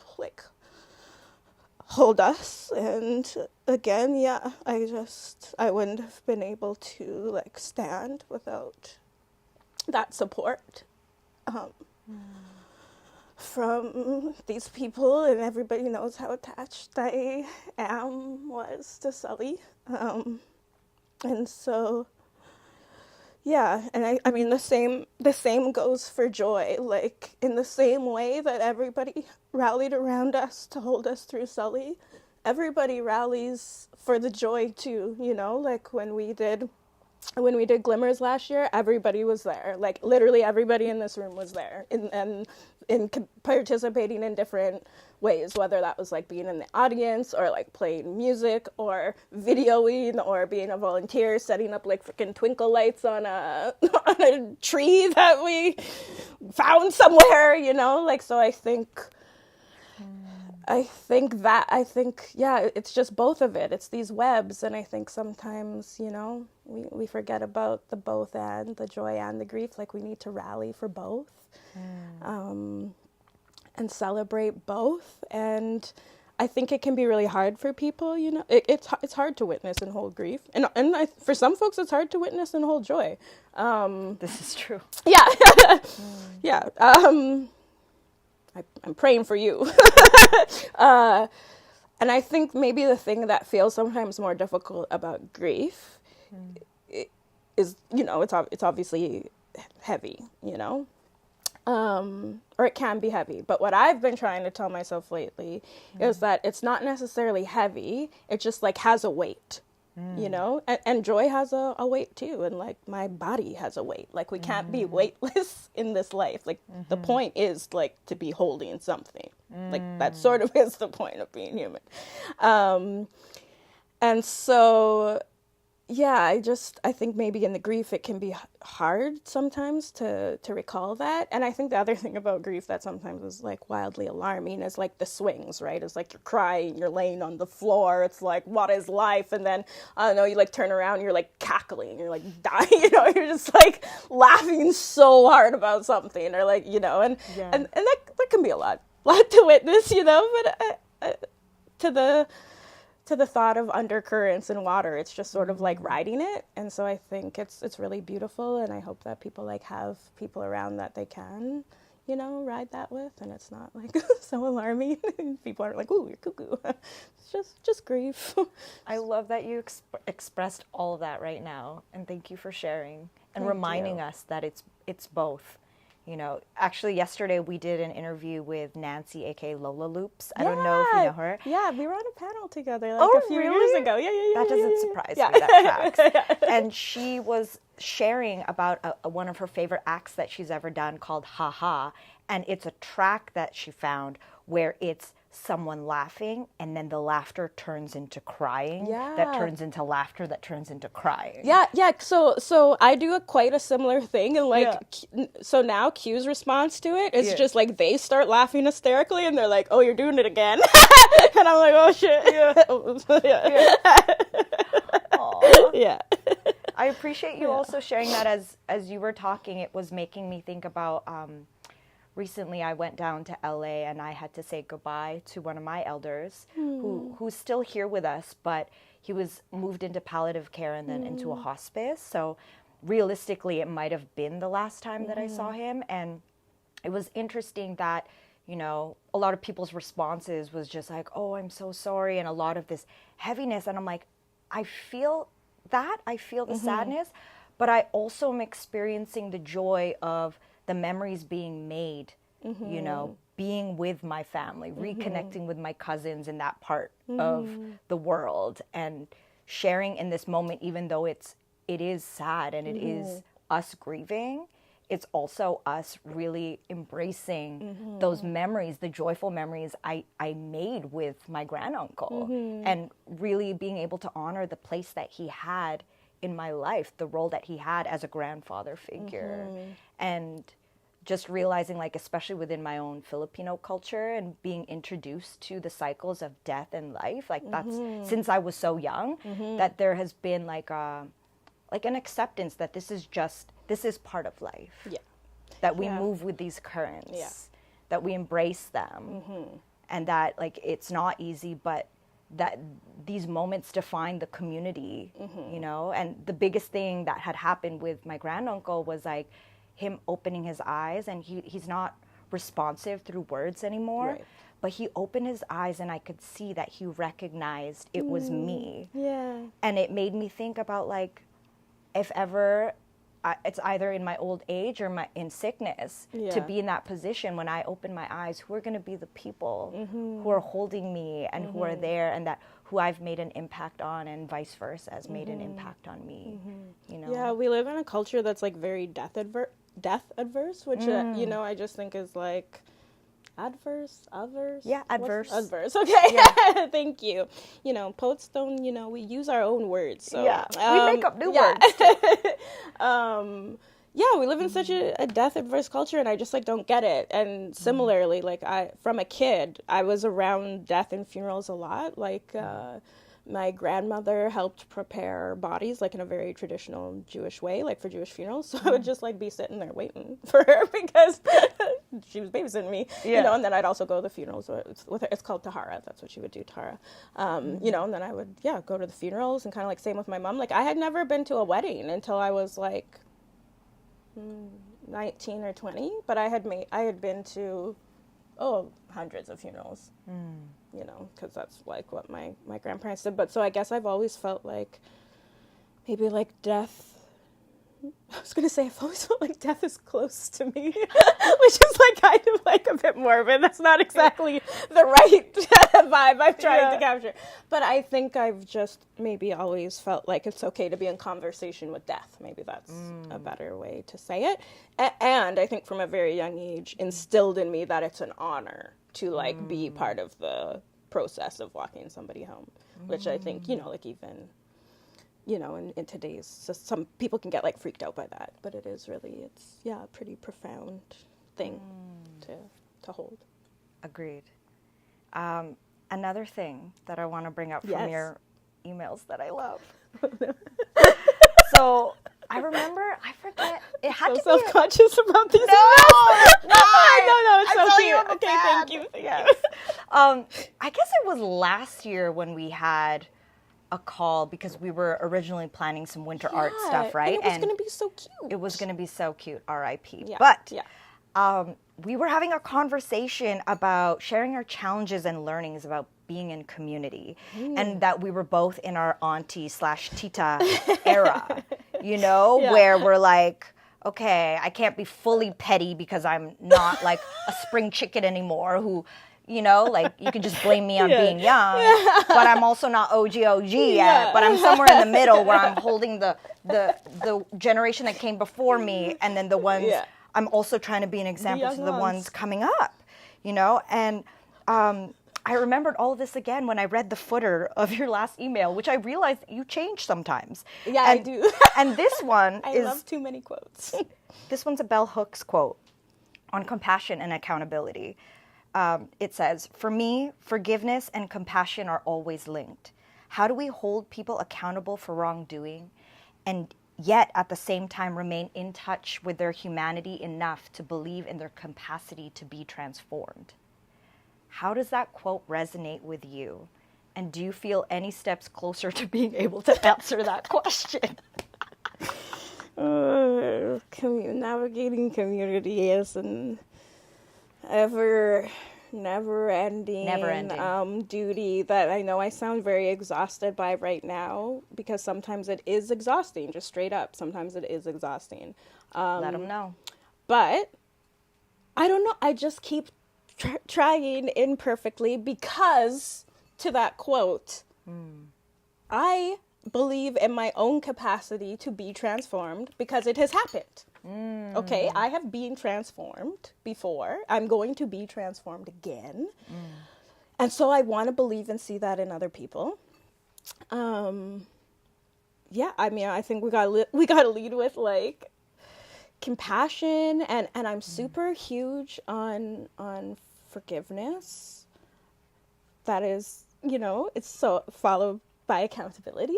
hold us. And again, I wouldn't have been able to stand without that support from these people, and everybody knows how attached I was to Sully, and so and I mean the same goes for Joy. In the same way that everybody rallied around us to hold us through Sully, everybody rallies for the joy too. When we did Glimmers last year, everybody was there. Literally everybody in this room was there, and participating in different ways, whether that was being in the audience or playing music or videoing or being a volunteer, setting up freaking twinkle lights on a tree that we found somewhere, so I think it's just both of it. It's these webs, and I think sometimes, we forget about the both and the joy and the grief. We need to rally for both, and celebrate both. And I think it can be really hard for people, it's hard to witness and hold grief. And for some folks, it's hard to witness and hold joy. This is true. Yeah. Yeah. I'm praying for you. And I think maybe the thing that feels sometimes more difficult about grief is, it's obviously heavy, or it can be heavy. But what I've been trying to tell myself lately is that it's not necessarily heavy. It just has a weight. And joy has a weight too, and my body has a weight. We can't be weightless in this life. The point is to be holding something. That sort of is the point of being human. And so I think maybe in the grief it can be hard sometimes to recall that. And I think the other thing about grief that sometimes is wildly alarming is the swings, right? It's you're crying, you're laying on the floor, it's what is life? And then I don't know, you turn around, you're cackling, you're dying, you're just laughing so hard about something, or and that can be a lot to witness, but to the thought of undercurrents in water, it's just sort of riding it. And so I think it's really beautiful, and I hope that people have people around that they can, ride that with, and it's not so alarming. People aren't ooh, you're cuckoo. It's just grief. I love that you expressed all of that right now, and thank you for sharing and reminding us that it's both. Actually yesterday we did an interview with Nancy, aka Lola Loops. I don't know if you know her. Yeah, we were on a panel together a few years ago. Yeah. That doesn't surprise me, that tracks. And she was sharing about one of her favorite acts that she's ever done called Ha Ha. And it's a track that she found where it's someone laughing, and then the laughter turns into crying. Yeah. That turns into laughter, that turns into crying. Yeah. So I do quite a similar thing, and so now Q's response to it is just they start laughing hysterically, and they're oh, you're doing it again, and I'm oh shit. Yeah. I appreciate you also sharing that. As you were talking, it was making me think about. Recently, I went down to LA and I had to say goodbye to one of my elders who's still here with us, but he was moved into palliative care and then into a hospice. So realistically, it might have been the last time that I saw him. And it was interesting that, you know, a lot of people's responses was just like, oh, I'm so sorry, and a lot of this heaviness. And I'm like, I feel that, I feel the sadness, but I also am experiencing the joy of the memories being made, you know, being with my family, reconnecting with my cousins in that part of the world, and sharing in this moment, even though it is sad and it is us grieving, it's also us really embracing those memories, the joyful memories I made with my granduncle, and really being able to honor the place that he had in my life, the role that he had as a grandfather figure. And just realizing, like, especially within my own Filipino culture and being introduced to the cycles of death and life, like that's since I was so young, that there has been like an acceptance that this is part of life. Yeah. That we move with these currents. Yeah. That we embrace them. And that, like, it's not easy, but that these moments define the community, you know? And the biggest thing that had happened with my granduncle was like him opening his eyes, and he's not responsive through words anymore. Right. But he opened his eyes and I could see that he recognized it was me. Yeah. And it made me think about, like, if ever it's either in my old age or in sickness, to be in that position when I open my eyes, who are going to be the people who are holding me and who are there, and that who I've made an impact on, and vice versa has made an impact on me, you know? Yeah, we live in a culture that's, like, very death adverse, which, you know, I just think is, like, adverse? Yeah, adverse. Adverse, okay. Yeah. Thank you. You know, poets don't, you know, we use our own words. So, we make up new words. Yeah, we live in such a death adverse culture, and I just, like, don't get it. And similarly, like, from a kid, I was around death and funerals a lot. Like, my grandmother helped prepare bodies, like, in a very traditional Jewish way, like, for Jewish funerals. So I would just, like, be sitting there waiting for her because she was babysitting me, you know, and then I'd also go to the funerals with her. It's called tahara. That's what she would do, tahara. You know, and then I would, go to the funerals, and kind of, like, same with my mom. Like, I had never been to a wedding until I was, like, 19 or 20, but I had been to, hundreds of funerals. You know, because that's, like, what my grandparents did. But so I guess I've always felt like maybe, like, death, I was going to say I've always felt like death is close to me, which is, like, kind of, like, a bit morbid. That's not exactly the right vibe I'm trying to capture. But I think I've just maybe always felt like it's okay to be in conversation with death. Maybe that's a better way to say it. And I think from a very young age instilled in me that it's an honor to, like, be part of the process of walking somebody home, which I think, you know, like, even, you know, in today's, so some people can get, like, freaked out by that, but it is really, it's, a pretty profound thing to hold. Agreed. Another thing that I want to bring up from your emails that I love. So I remember, I forget, it had to be self-conscious about these emails. No, it's so cute. Okay, thank you. Yes. I guess it was last year when we had a call, because we were originally planning some winter art stuff, right? And it was going to be so cute. It was going to be so cute, R.I.P. Yeah. But we were having a conversation about sharing our challenges and learnings about being in community, and that we were both in our auntie/tita era, you know, where we're like, okay, I can't be fully petty because I'm not, like, a spring chicken anymore who, you know, like, you can just blame me on being young, but I'm also not OG yet, but I'm somewhere in the middle where I'm holding the generation that came before me, and then the ones I'm also trying to be an example to the ones coming up, you know. And I remembered all of this again when I read the footer of your last email, which I realized you change sometimes. Yeah, I do. And this one I love too many quotes. This one's a Bell Hooks quote on compassion and accountability. It says, "For me, forgiveness and compassion are always linked. How do we hold people accountable for wrongdoing and yet at the same time remain in touch with their humanity enough to believe in their capacity to be transformed?" How does that quote resonate with you? And do you feel any steps closer to being able to answer that question? Navigating community is never-ending duty that I know I sound very exhausted by right now, because sometimes it is exhausting, just straight up. Sometimes it is exhausting. Let them know. But I don't know. I just keep trying imperfectly because, to that quote, I believe in my own capacity to be transformed because it has happened. Okay, I have been transformed before. I'm going to be transformed again. And so I want to believe and see that in other people. Yeah, I mean, I think we got to lead with like compassion, and I'm super huge on forgiveness. That is, you know, it's so followed by accountability.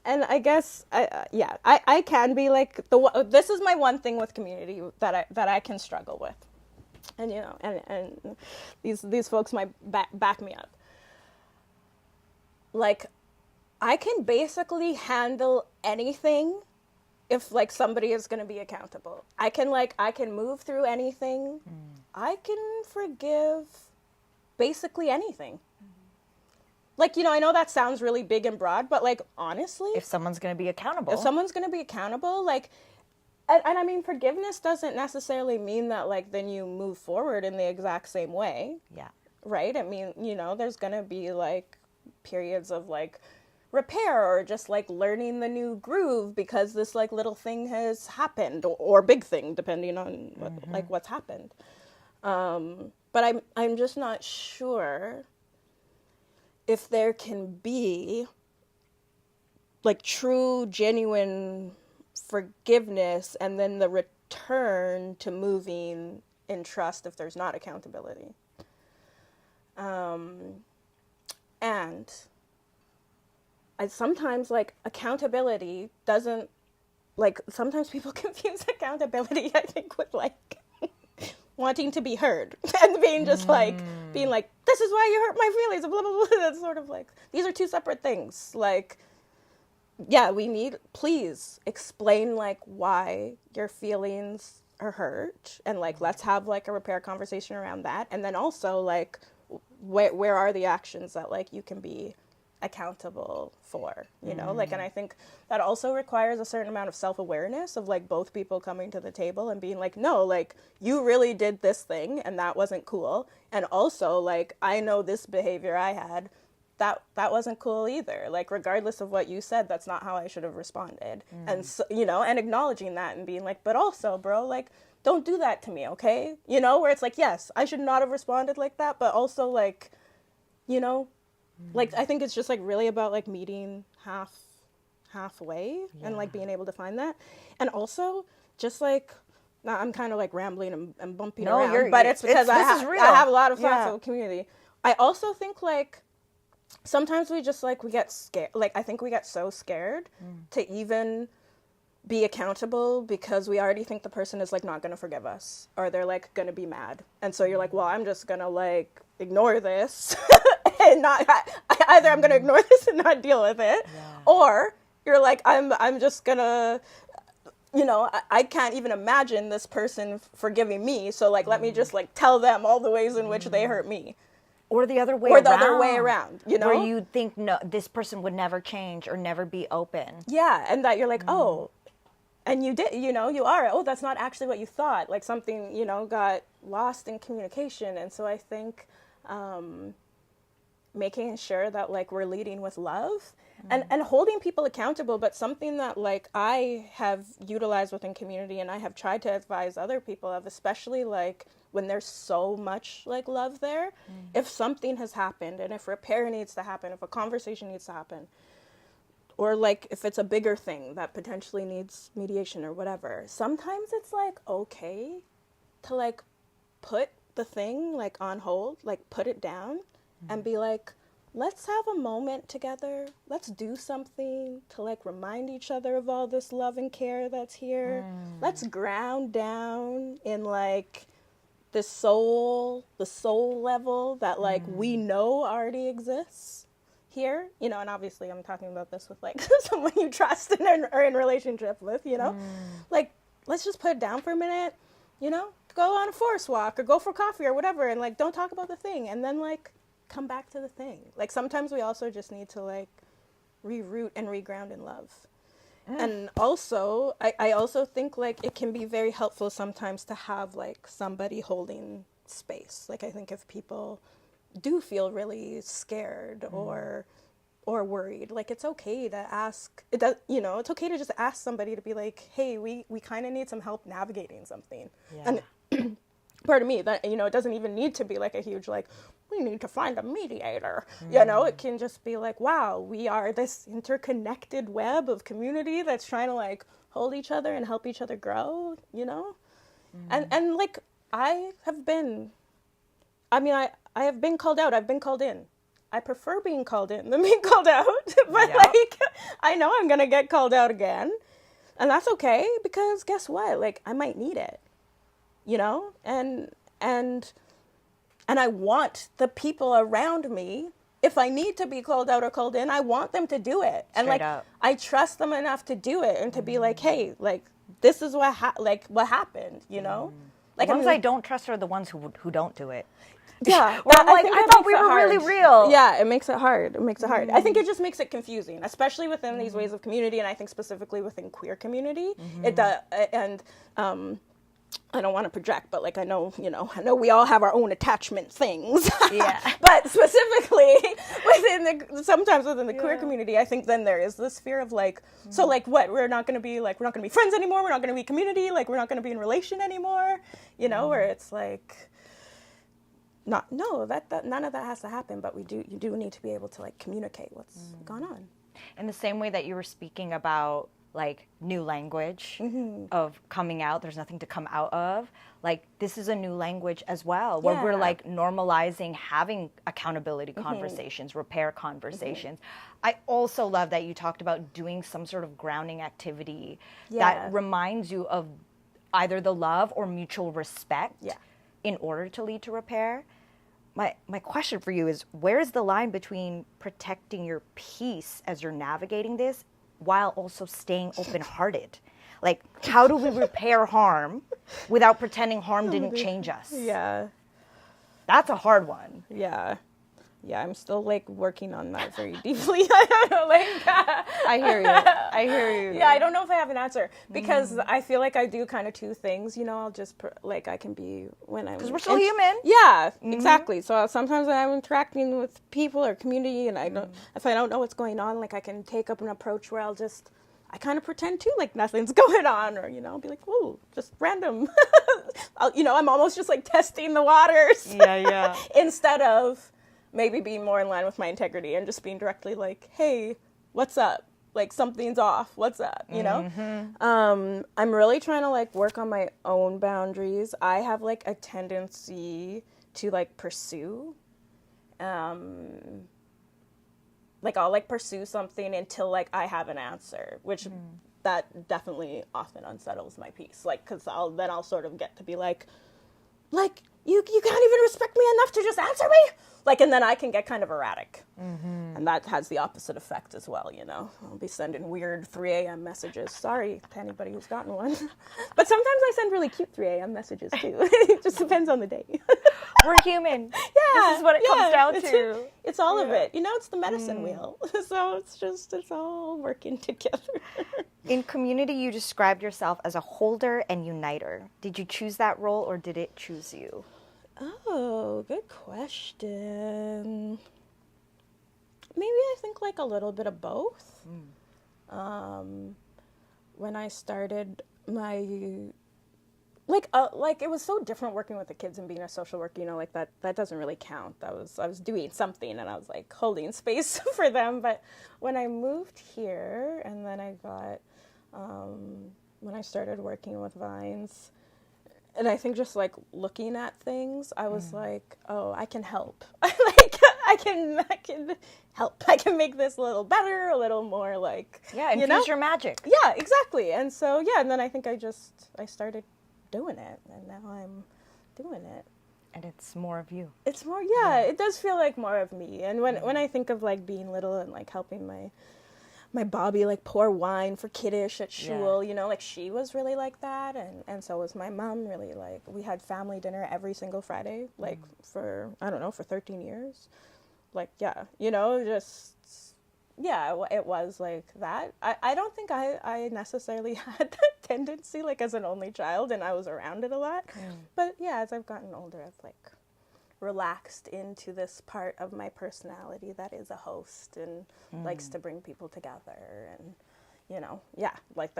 And I guess I can be like this is my one thing with community that I can struggle with, and you know, and these folks might back me up. Like, I can basically handle anything if like somebody is going to be accountable. I can move through anything. I can forgive basically anything. Like, you know, I know that sounds really big and broad, but like, honestly, If someone's going to be accountable, like, and I mean, forgiveness doesn't necessarily mean that like then you move forward in the exact same way. Yeah. Right? I mean, you know, there's going to be like periods of like repair or just like learning the new groove because this like little thing has happened, or big thing, depending on what, like what's happened. But I'm just not sure if there can be like true, genuine forgiveness and then the return to moving in trust if there's not accountability. And I sometimes like accountability doesn't, like, sometimes people confuse accountability, I think, with like wanting to be heard and being just like, being like, this is why you hurt my feelings, blah, blah, blah. That's sort of like, these are two separate things. Like, yeah, please explain like why your feelings are hurt, and like, let's have like a repair conversation around that. And then also like, where are the actions that like you can be accountable for, you know? Like, and I think that also requires a certain amount of self-awareness of like both people coming to the table and being like, no, like, you really did this thing and that wasn't cool, and also like, I know this behavior I had that wasn't cool either, like, regardless of what you said, that's not how I should have responded. And so, you know, and acknowledging that and being like, but also, bro, like, don't do that to me, okay? You know, where it's like, yes, I should not have responded like that, but also like, you know, like, I think it's just like really about like meeting halfway and like being able to find that. And also just like, now I'm kind of like rambling and bumping around, but it's because I have a lot of thoughts of community. I also think like sometimes we just like, we get scared. Like, I think we get so scared to even be accountable because we already think the person is like not going to forgive us, or they're like going to be mad. And so you're like, well, I'm just going to like ignore this and not, either I'm going to ignore this and not deal with it, or you're like, I'm just going to, you know, I can't even imagine this person forgiving me. So like, let me just like tell them all the ways in which they hurt me. Or the other way around, you know? Where you think, no, this person would never change or never be open. Yeah, and that you're like, oh, and you did, you know, you are, oh, that's not actually what you thought. Like, something, you know, got lost in communication. And so I think making sure that, like, we're leading with love and holding people accountable, but something that, like, I have utilized within community and I have tried to advise other people of, especially, like, when there's so much like love there, if something has happened and if repair needs to happen, if a conversation needs to happen, or like if it's a bigger thing that potentially needs mediation or whatever, sometimes it's like okay to like put the thing like on hold, like put it down and be like, let's have a moment together. Let's do something to like remind each other of all this love and care that's here. Let's ground down in like the soul level that like we know already exists here, you know. And obviously I'm talking about this with like someone you trust and are in relationship with, you know. Like, let's just put it down for a minute, you know, go on a forest walk or go for coffee or whatever, and like don't talk about the thing, and then like come back to the thing. Like sometimes we also just need to like reroot and reground in love. And also, I also think like it can be very helpful sometimes to have like somebody holding space. Like I think if people do feel really scared or worried, like it's okay to ask. It does, you know, it's okay to just ask somebody to be like, hey, we kind of need some help navigating something. Yeah. And pardon me, that, you know, it doesn't even need to be like a huge like, we need to find a mediator. You know, it can just be like, wow, we are this interconnected web of community that's trying to like hold each other and help each other grow, you know? And like I have been called out, I've been called in. I prefer being called in than being called out, but like I know I'm gonna get called out again, and that's okay, because guess what? Like I might need it, you know? And I want the people around me, if I need to be called out or called in, I want them to do it. And Straight like, up. I trust them enough to do it and to be like, hey, like, this is what happened, you know? Like, The ones I don't trust are the ones who don't do it. Yeah. Where I'm like, think I it thought makes we it were hard. really real. Yeah, it makes it hard. It makes it hard. I think it just makes it confusing, especially within these ways of community, and I think specifically within queer community. It does, and I don't want to project, but like I know we all have our own attachment things. Yeah. But specifically sometimes within the queer community, I think then there is this fear of like, so like what, we're not going to be friends anymore, we're not going to be community, like we're not going to be in relation anymore, you know, where it's like, that none of that has to happen, but you do need to be able to like communicate what's gone on. In the same way that you were speaking about like new language of coming out, there's nothing to come out of. Like this is a new language as well, where we're like normalizing having accountability conversations, repair conversations. I also love that you talked about doing some sort of grounding activity that reminds you of either the love or mutual respect in order to lead to repair. My question for you is, where is the line between protecting your peace as you're navigating this while also staying open-hearted? Like, how do we repair harm without pretending harm didn't change us? Yeah. That's a hard one. Yeah. Yeah, I'm still like working on that very deeply. I don't know, like I hear you. Yeah, I don't know if I have an answer, because I feel like I do kind of two things, you know. I'll just like I can be when I'm, because we're still human. Yeah, exactly. So sometimes when I'm interacting with people or community, and if I don't know what's going on, like I can take up an approach where I kind of pretend too like nothing's going on, or, you know, I'll be like, whoa, just random. I'm almost just like testing the waters. Yeah. Instead of maybe being more in line with my integrity and just being directly like, hey, what's up? Like something's off. What's up? You know? I'm really trying to like work on my own boundaries. I have like a tendency to like pursue. Like I'll like pursue something until like I have an answer, which that definitely often unsettles my peace. Like, cause I'll sort of get to be like you can't even respect me enough to just answer me? Like, and then I can get kind of erratic. And that has the opposite effect as well, you know. I'll be sending weird 3 a.m. messages. Sorry to anybody who's gotten one. But sometimes I send really cute 3 a.m. messages, too. It just depends on the day. We're human. Yeah. This is what it comes down to. It's all of it. You know, it's the medicine wheel. So it's all working together. In community, you described yourself as a holder and uniter. Did you choose that role, or did it choose you? Oh, good question. Maybe I think like a little bit of both. When I started my, like it was so different working with the kids and being a social worker, you know, like that doesn't really count. I was doing something and I was like holding space for them. But when I moved here and then I got, when I started working with Vines, and I think just like looking at things, I was like, oh, I can help. I can help. I can make this a little better, a little more like, infuse your magic. Yeah, exactly. And so, and then I think I started doing it, and now I'm doing it. And it's more of you. It's more, it does feel like more of me. And when I think of like being little and like helping my Bobby like pour wine for kiddish at shul, you know, like she was really like that, and so was my mom. Really, like we had family dinner every single Friday, like for I don't know, for 13 years, like you know, just it was like that. I don't think I necessarily had that tendency like as an only child, and I was around it a lot, but as I've gotten older, I've like relaxed into this part of my personality that is a host and likes to bring people together, and you know, like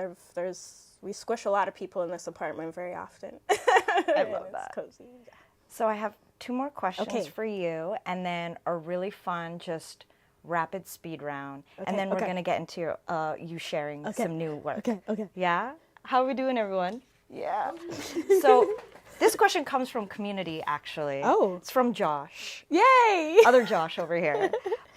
we squish a lot of people in this apartment very often. I love that. It's cozy. So I have 2 more questions for you, and then a really fun just rapid speed round, and then we're gonna get into you sharing some new work. Okay. Yeah. How are we doing, everyone? Yeah. So. This question comes from community, actually. Oh. It's from Josh. Yay! Other Josh over here.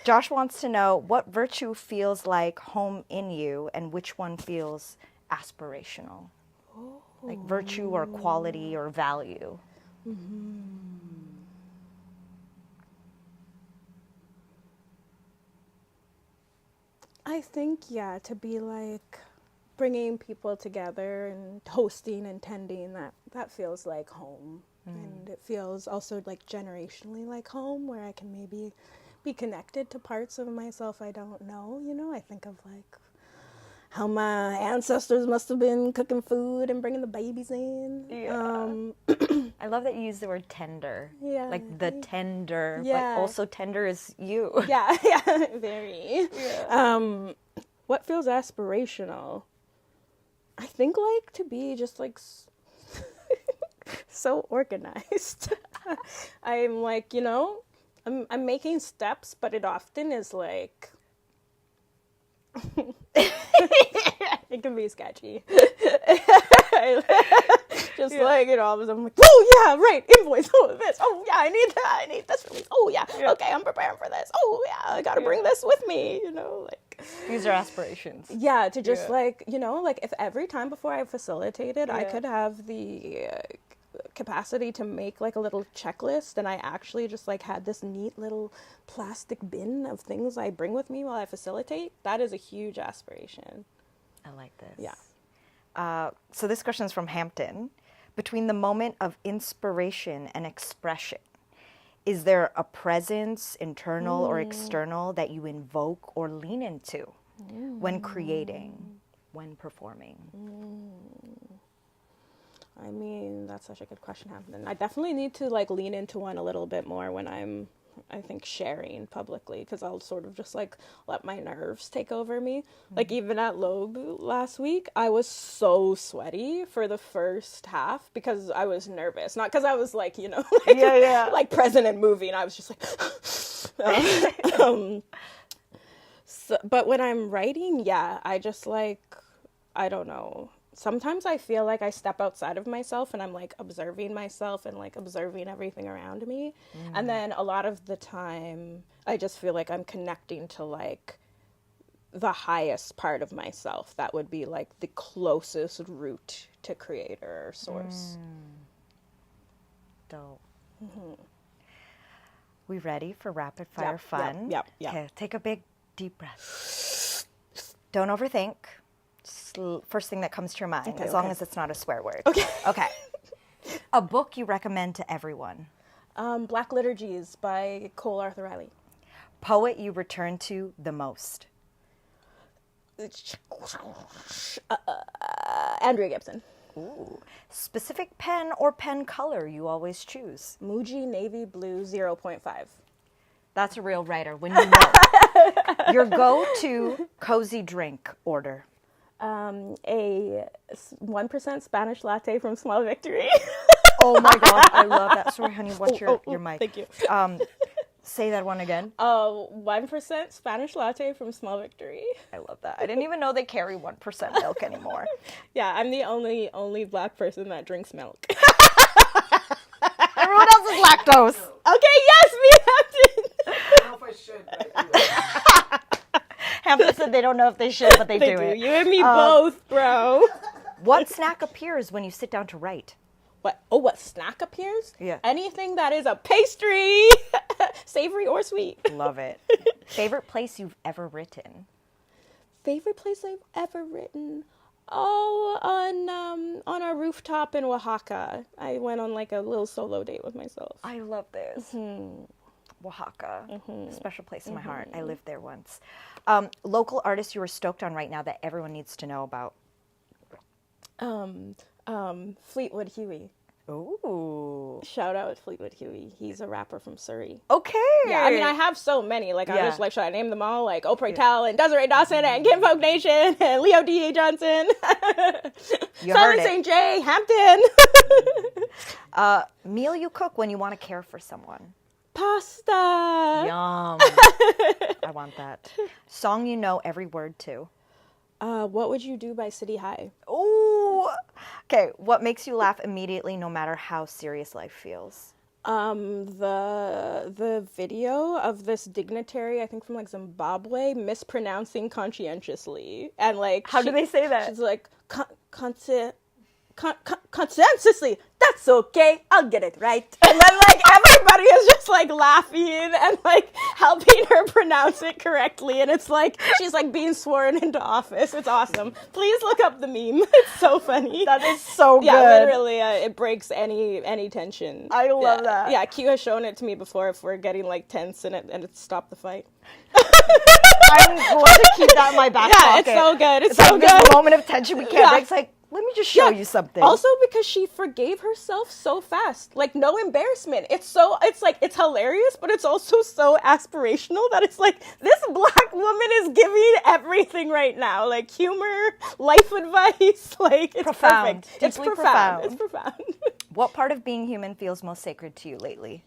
Josh wants to know what virtue feels like home in you and which one feels aspirational. Oh. Like virtue or quality or value. I think, to be like bringing people together and hosting and tending, that feels like home. And it feels also like generationally like home, where I can maybe be connected to parts of myself I don't know, you know. I think of like how my ancestors must have been cooking food and bringing the babies in. I love that you use the word tender. Like the tender, but Yeah. also tender is you. Yeah, very. What feels aspirational? I think like to be just like so organized. I'm like, you know, I'm making steps, but it often is like it can be sketchy. Just like, you know, all of a sudden I'm like, oh yeah, right, invoice, oh this, oh yeah, I need this release, oh yeah, okay, I'm preparing for this, oh yeah, I gotta bring this with me, you know, like. These are aspirations. Yeah, to just like, you know, like if every time before I facilitated, I could have the capacity to make like a little checklist, and I actually just like had this neat little plastic bin of things I bring with me while I facilitate, that is a huge aspiration. I like this. Yeah. So this question is from Hampton. Between the moment of inspiration and expression, is there a presence, internal or external, that you invoke or lean into when creating, when performing? I mean, that's such a good question, Hampton. I definitely need to like lean into one a little bit more when I'm, I think, sharing publicly, because I'll sort of just like let my nerves take over me. Like even at Loeb last week, I was so sweaty for the first half because I was nervous, not because I was like, you know, like, like present and moving. I was just like, but when I'm writing, I just like, I don't know. Sometimes I feel like I step outside of myself and I'm like observing myself and like observing everything around me. And then a lot of the time I just feel like I'm connecting to like the highest part of myself. That would be like the closest root to creator or source. Dope. We ready for rapid fire fun? Yep. Okay, take a big deep breath. Don't overthink. First thing that comes to your mind, as long as it's not a swear word. Okay. A book you recommend to everyone? Black Liturgies by Cole Arthur Riley. Poet you return to the most? Andrea Gibson. Ooh. Specific pen or pen color you always choose? Muji Navy Blue 0.5. That's a real writer when you know. Your go-to cozy drink order? A 1% Spanish latte from Small Victory. Oh my God, I love that. Sorry, honey, what's your mic? Thank you. Say that one again. 1% Spanish latte from Small Victory. I love that. I didn't even know they carry 1% milk anymore. Yeah, I'm the only Black person that drinks milk. Everyone else is lactose. Okay, yes, me, Hampton. I don't know if I should, but I do. Hampton said they don't know if they should, but they do it. You and me both, bro. What snack appears when you sit down to write? What? Oh, what snack appears? Yeah. Anything that is a pastry, savory or sweet. Love it. Favorite place you've ever written? Favorite place I've ever written? Oh, on a rooftop in Oaxaca. I went on like a little solo date with myself. I love this. Oaxaca, special place in my heart. I lived there once. Local artists you were stoked on right now that everyone needs to know about. Fleetwood Huey. Ooh. Shout out Fleetwood Huey. He's a rapper from Surrey. Okay. Yeah, I mean, I have so many. Like, Yeah. I just like, should I name them all? Like, Oprah Tal and Desiree Dawson and Kim Folk Nation and Leo D.A. Johnson. You Solid heard it. St. J. Hampton. Meal you cook when you want to care for someone. Pasta. Yum. I want that. Song you know every word to. What Would You Do by City High. Ooh. Okay, what makes you laugh immediately no matter how serious life feels? The video of this dignitary, I think from like Zimbabwe, mispronouncing conscientiously. And like, How do they say that? She's like, conscientiously, that's okay, I'll get it right. And then like everybody is just like laughing and like helping her pronounce it correctly. And it's like, she's like being sworn into office. It's awesome. Please look up the meme. It's so funny. That is so good. Yeah, literally, it breaks any tension. I love that. Yeah, Q has shown it to me before if we're getting like tense and it stopped the fight. I'm going to keep that in my back Yeah, pocket. it's so good. It's like so this good. moment of tension we can't. Yeah. It's like, let me just show you something. Also because she forgave herself so fast. Like, no embarrassment. It's like, it's hilarious, but it's also so aspirational that it's like, this black woman is giving everything right now. Like, humor, life advice, like, it's Profound. perfect. It's Deeply profound. profound. It's profound. What part of being human feels most sacred to you lately?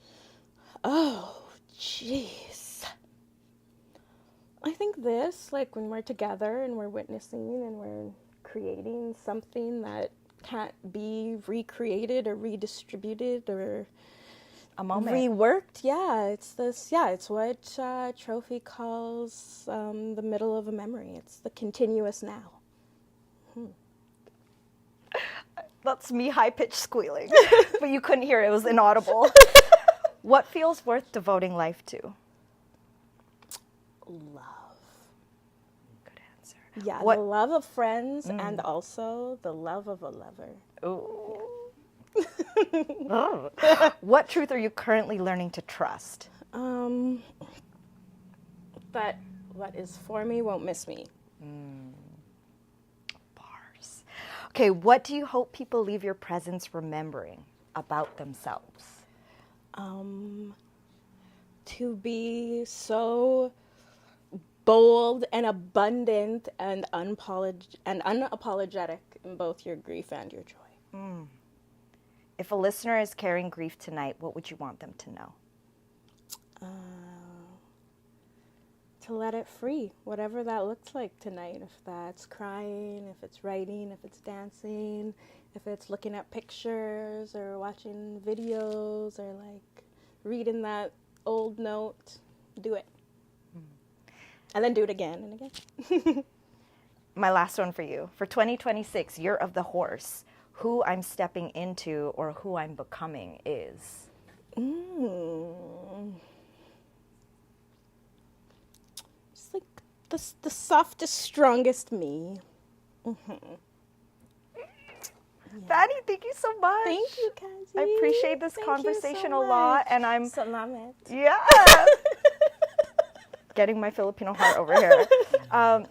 Oh, jeez. I think this, like, when we're together and we're witnessing and we're creating something that can't be recreated or redistributed or A moment. reworked. Yeah, it's what Trophy calls the middle of a memory. It's the continuous now. That's me high-pitched squealing. But you couldn't hear it. It was inaudible. What feels worth devoting life to? Love. Good answer. Yeah, What- the love of friends and also the love of a lover. Ooh. Oh. What truth are you currently learning to trust? That what is for me won't miss me. Bars. Okay, what do you hope people leave your presence remembering about themselves? To be so bold and abundant and unapologetic in both your grief and your joy. If a listener is carrying grief tonight, what would you want them to know? To let it free, whatever that looks like tonight. If that's crying, if it's writing, if it's dancing, if it's looking at pictures or watching videos or like reading that old note, do it. And then do it again and again. My last one for you. For 2026, Year of the Horse, who I'm stepping into or who I'm becoming is? Just like the softest, strongest me. Fanny, thank you so much. Thank you, Cassie. I appreciate this Thank you conversation so a lot, much. and I'm Salamat. yeah getting my Filipino heart over here. And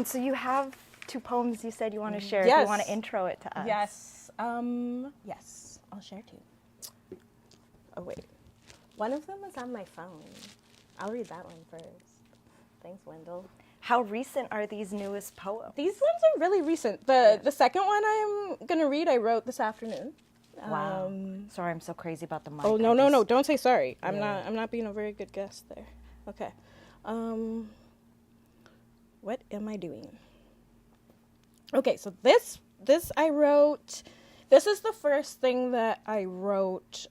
so you have 2 poems you said you want to share. If you Yes. want to intro it to us. Yes. Yes. I'll share 2. Oh, wait. One of them is on my phone. I'll read that one first. Thanks, Wendell. How recent are these newest poems? These ones are really recent. The second one I'm going to read, I wrote this afternoon. Wow. Sorry, I'm so crazy about the mic. Oh, no. Don't say sorry. I'm Yeah. not being a very good guest there. Okay. What am I doing? Okay, so this I wrote. This is the first thing that I wrote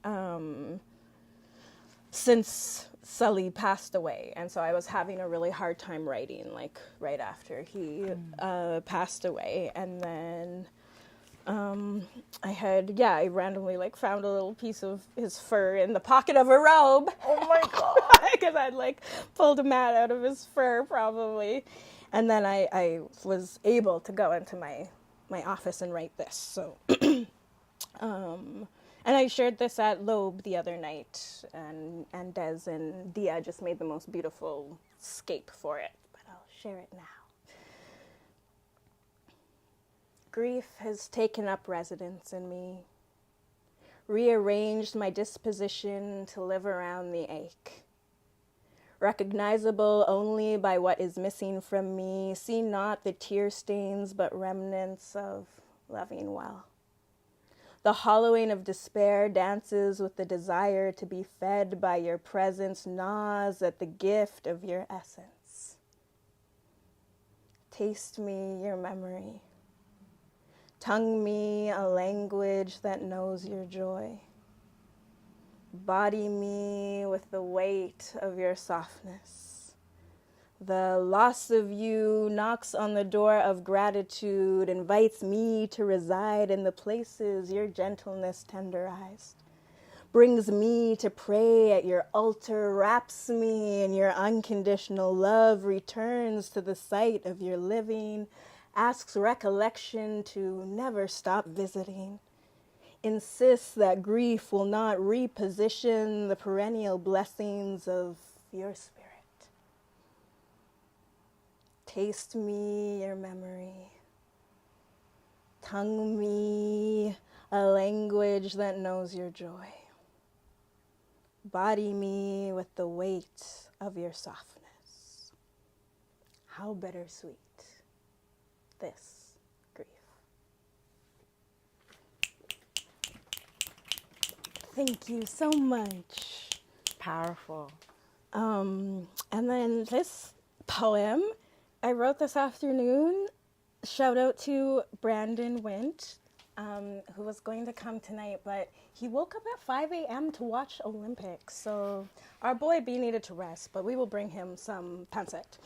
since Sully passed away, and so I was having a really hard time writing, like right after he passed away, and then I randomly like found a little piece of his fur in the pocket of a robe. Oh my god. Because I'd like pulled a mat out of his fur probably. And then I was able to go into my office and write this. So, and I shared this at Loeb the other night, and Des and Dia just made the most beautiful scape for it. But I'll share it now. Grief has taken up residence in me, rearranged my disposition to live around the ache. Recognizable only by what is missing from me, see not the tear stains but remnants of loving well. The hollowing of despair dances with the desire to be fed by your presence, gnaws at the gift of your essence. Taste me your memory. Tongue me a language that knows your joy. Body me with the weight of your softness. The loss of you knocks on the door of gratitude, invites me to reside in the places your gentleness tenderized. Brings me to pray at your altar, wraps me in your unconditional love, returns to the site of your living, asks recollection to never stop visiting, insists that grief will not reposition the perennial blessings of your spirit. Taste me your memory. Tongue me a language that knows your joy. Body me with the weight of your softness. How bittersweet this grief. Thank you so much. Powerful. And then this poem, I wrote this afternoon. Shout out to Brandon Wint, who was going to come tonight, but he woke up at 5 a.m. to watch Olympics. So our boy B needed to rest, but we will bring him some pancit.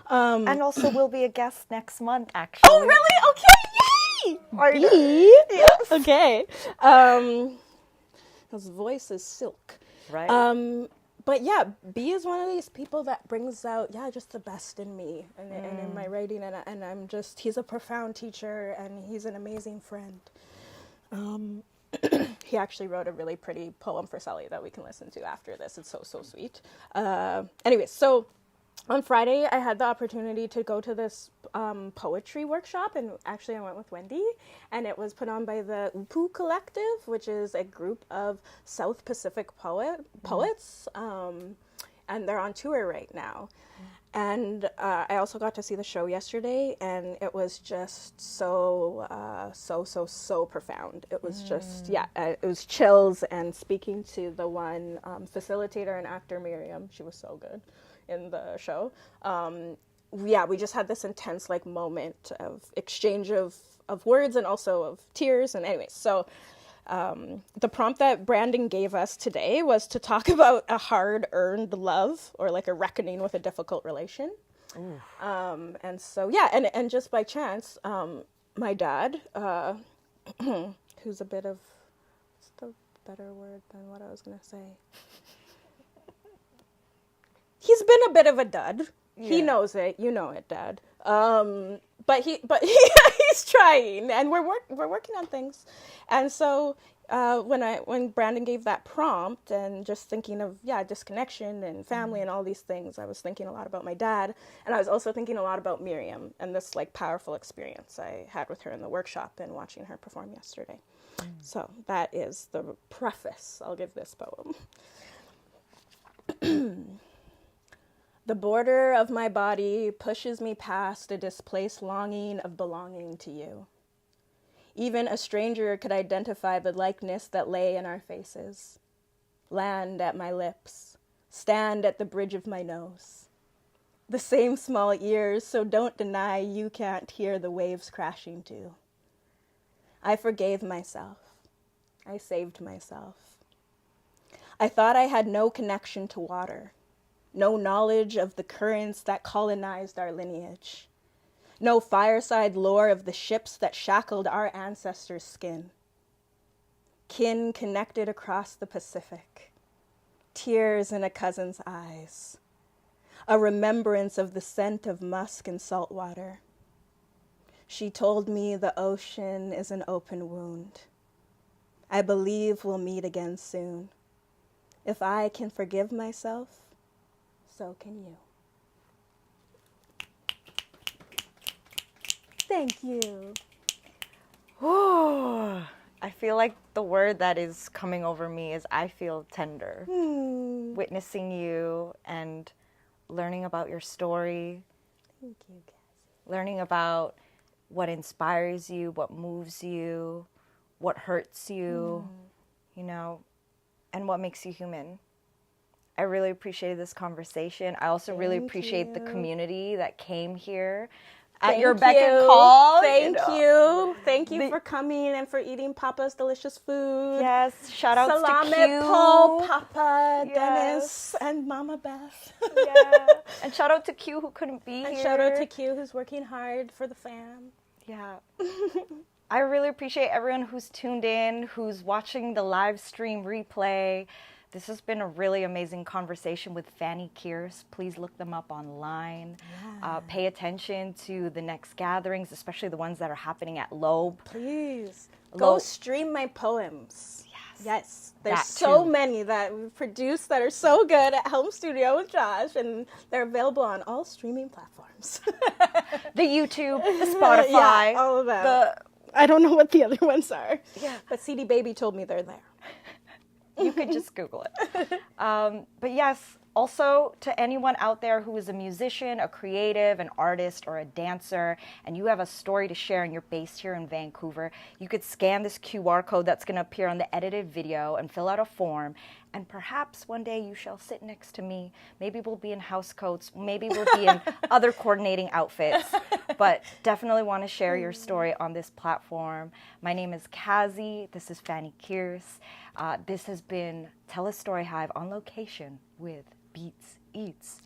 And also will be a guest next month, actually. Oh, really? Okay, yay! B? Yes. Okay. His voice is silk. Right. But yeah, B is one of these people that brings out, just the best in me and in my writing. And I'm just, he's a profound teacher and he's an amazing friend. He actually wrote a really pretty poem for Sally that we can listen to after this. It's so sweet. Anyways, so on Friday, I had the opportunity to go to this poetry workshop, and actually I went with Wendy, and it was put on by the Upu Collective, which is a group of South Pacific poets, and they're on tour right now. And I also got to see the show yesterday, and it was just so profound. It was just, it was chills, and speaking to the one facilitator and actor, Miriam, she was so good in the show. We just had this intense moment of exchange of words and also of tears. And anyways, so the prompt that Brandon gave us today was to talk about a hard-earned love, or like a reckoning with a difficult relation. And so, and just by chance, my dad, who's a bit of, what's the better word than what I was going to say? He's been a bit of a dud. Yeah. He knows it. You know it, Dad. But he's trying, and we're working on things. And so when Brandon gave that prompt, and just thinking of disconnection and family and all these things, I was thinking a lot about my dad, and I was also thinking a lot about Miriam and this powerful experience I had with her in the workshop and watching her perform yesterday. So that is the preface I'll give this poem. The border of my body pushes me past a displaced longing of belonging to you. Even a stranger could identify the likeness that lay in our faces. Land at my lips, stand at the bridge of my nose. The same small ears, so don't deny you can't hear the waves crashing too. I forgave myself. I saved myself. I thought I had no connection to water. No knowledge of the currents that colonized our lineage. No fireside lore of the ships that shackled our ancestors' skin. Kin connected across the Pacific. Tears in a cousin's eyes. a remembrance of the scent of musk and salt water. She told me the ocean is an open wound. I believe we'll meet again soon. If I can forgive myself, so can you. Thank you. Ooh, I feel like the word that is coming over me is I feel tender. Witnessing you and learning about your story. Thank you, Cassie. Learning about what inspires you, what moves you, what hurts you, you know, and what makes you human. I really appreciated this conversation. I also really appreciate the community that came here at your beck and call. Thank you. Thank you for coming and for eating Papa's delicious food. Yes. Shout out to Q. Paul, Papa, Yes. Dennis, and Mama Beth. Yeah. And shout out to Q who couldn't be And here. shout out to Q who's working hard for the fam. Yeah. I really appreciate everyone who's tuned in, who's watching the live stream replay. This has been a really amazing conversation with Fanny Kearse. Please look them up online. Yeah. Pay attention to the next gatherings, especially the ones that are happening at Loeb. Please go stream my poems. Yes. There's That so too. many that we've produced that are so good at Home Studio with Josh, and they're available on all streaming platforms. The YouTube, the Spotify. Yeah, all of them. I don't know what the other ones are. Yeah. But CD Baby told me they're there. You could just Google it. But yes, also to anyone out there who is a musician, a creative, an artist, or a dancer, and you have a story to share and you're based here in Vancouver, you could scan this QR code that's going to appear on the edited video and fill out a form. And perhaps one day you shall sit next to me. Maybe we'll be in house coats. Maybe we'll be in other coordinating outfits. But definitely want to share your story on this platform. My name is Cassie. This is Fanny Kearse. This has been Tell a STORYHIVE on location with Beats Eats.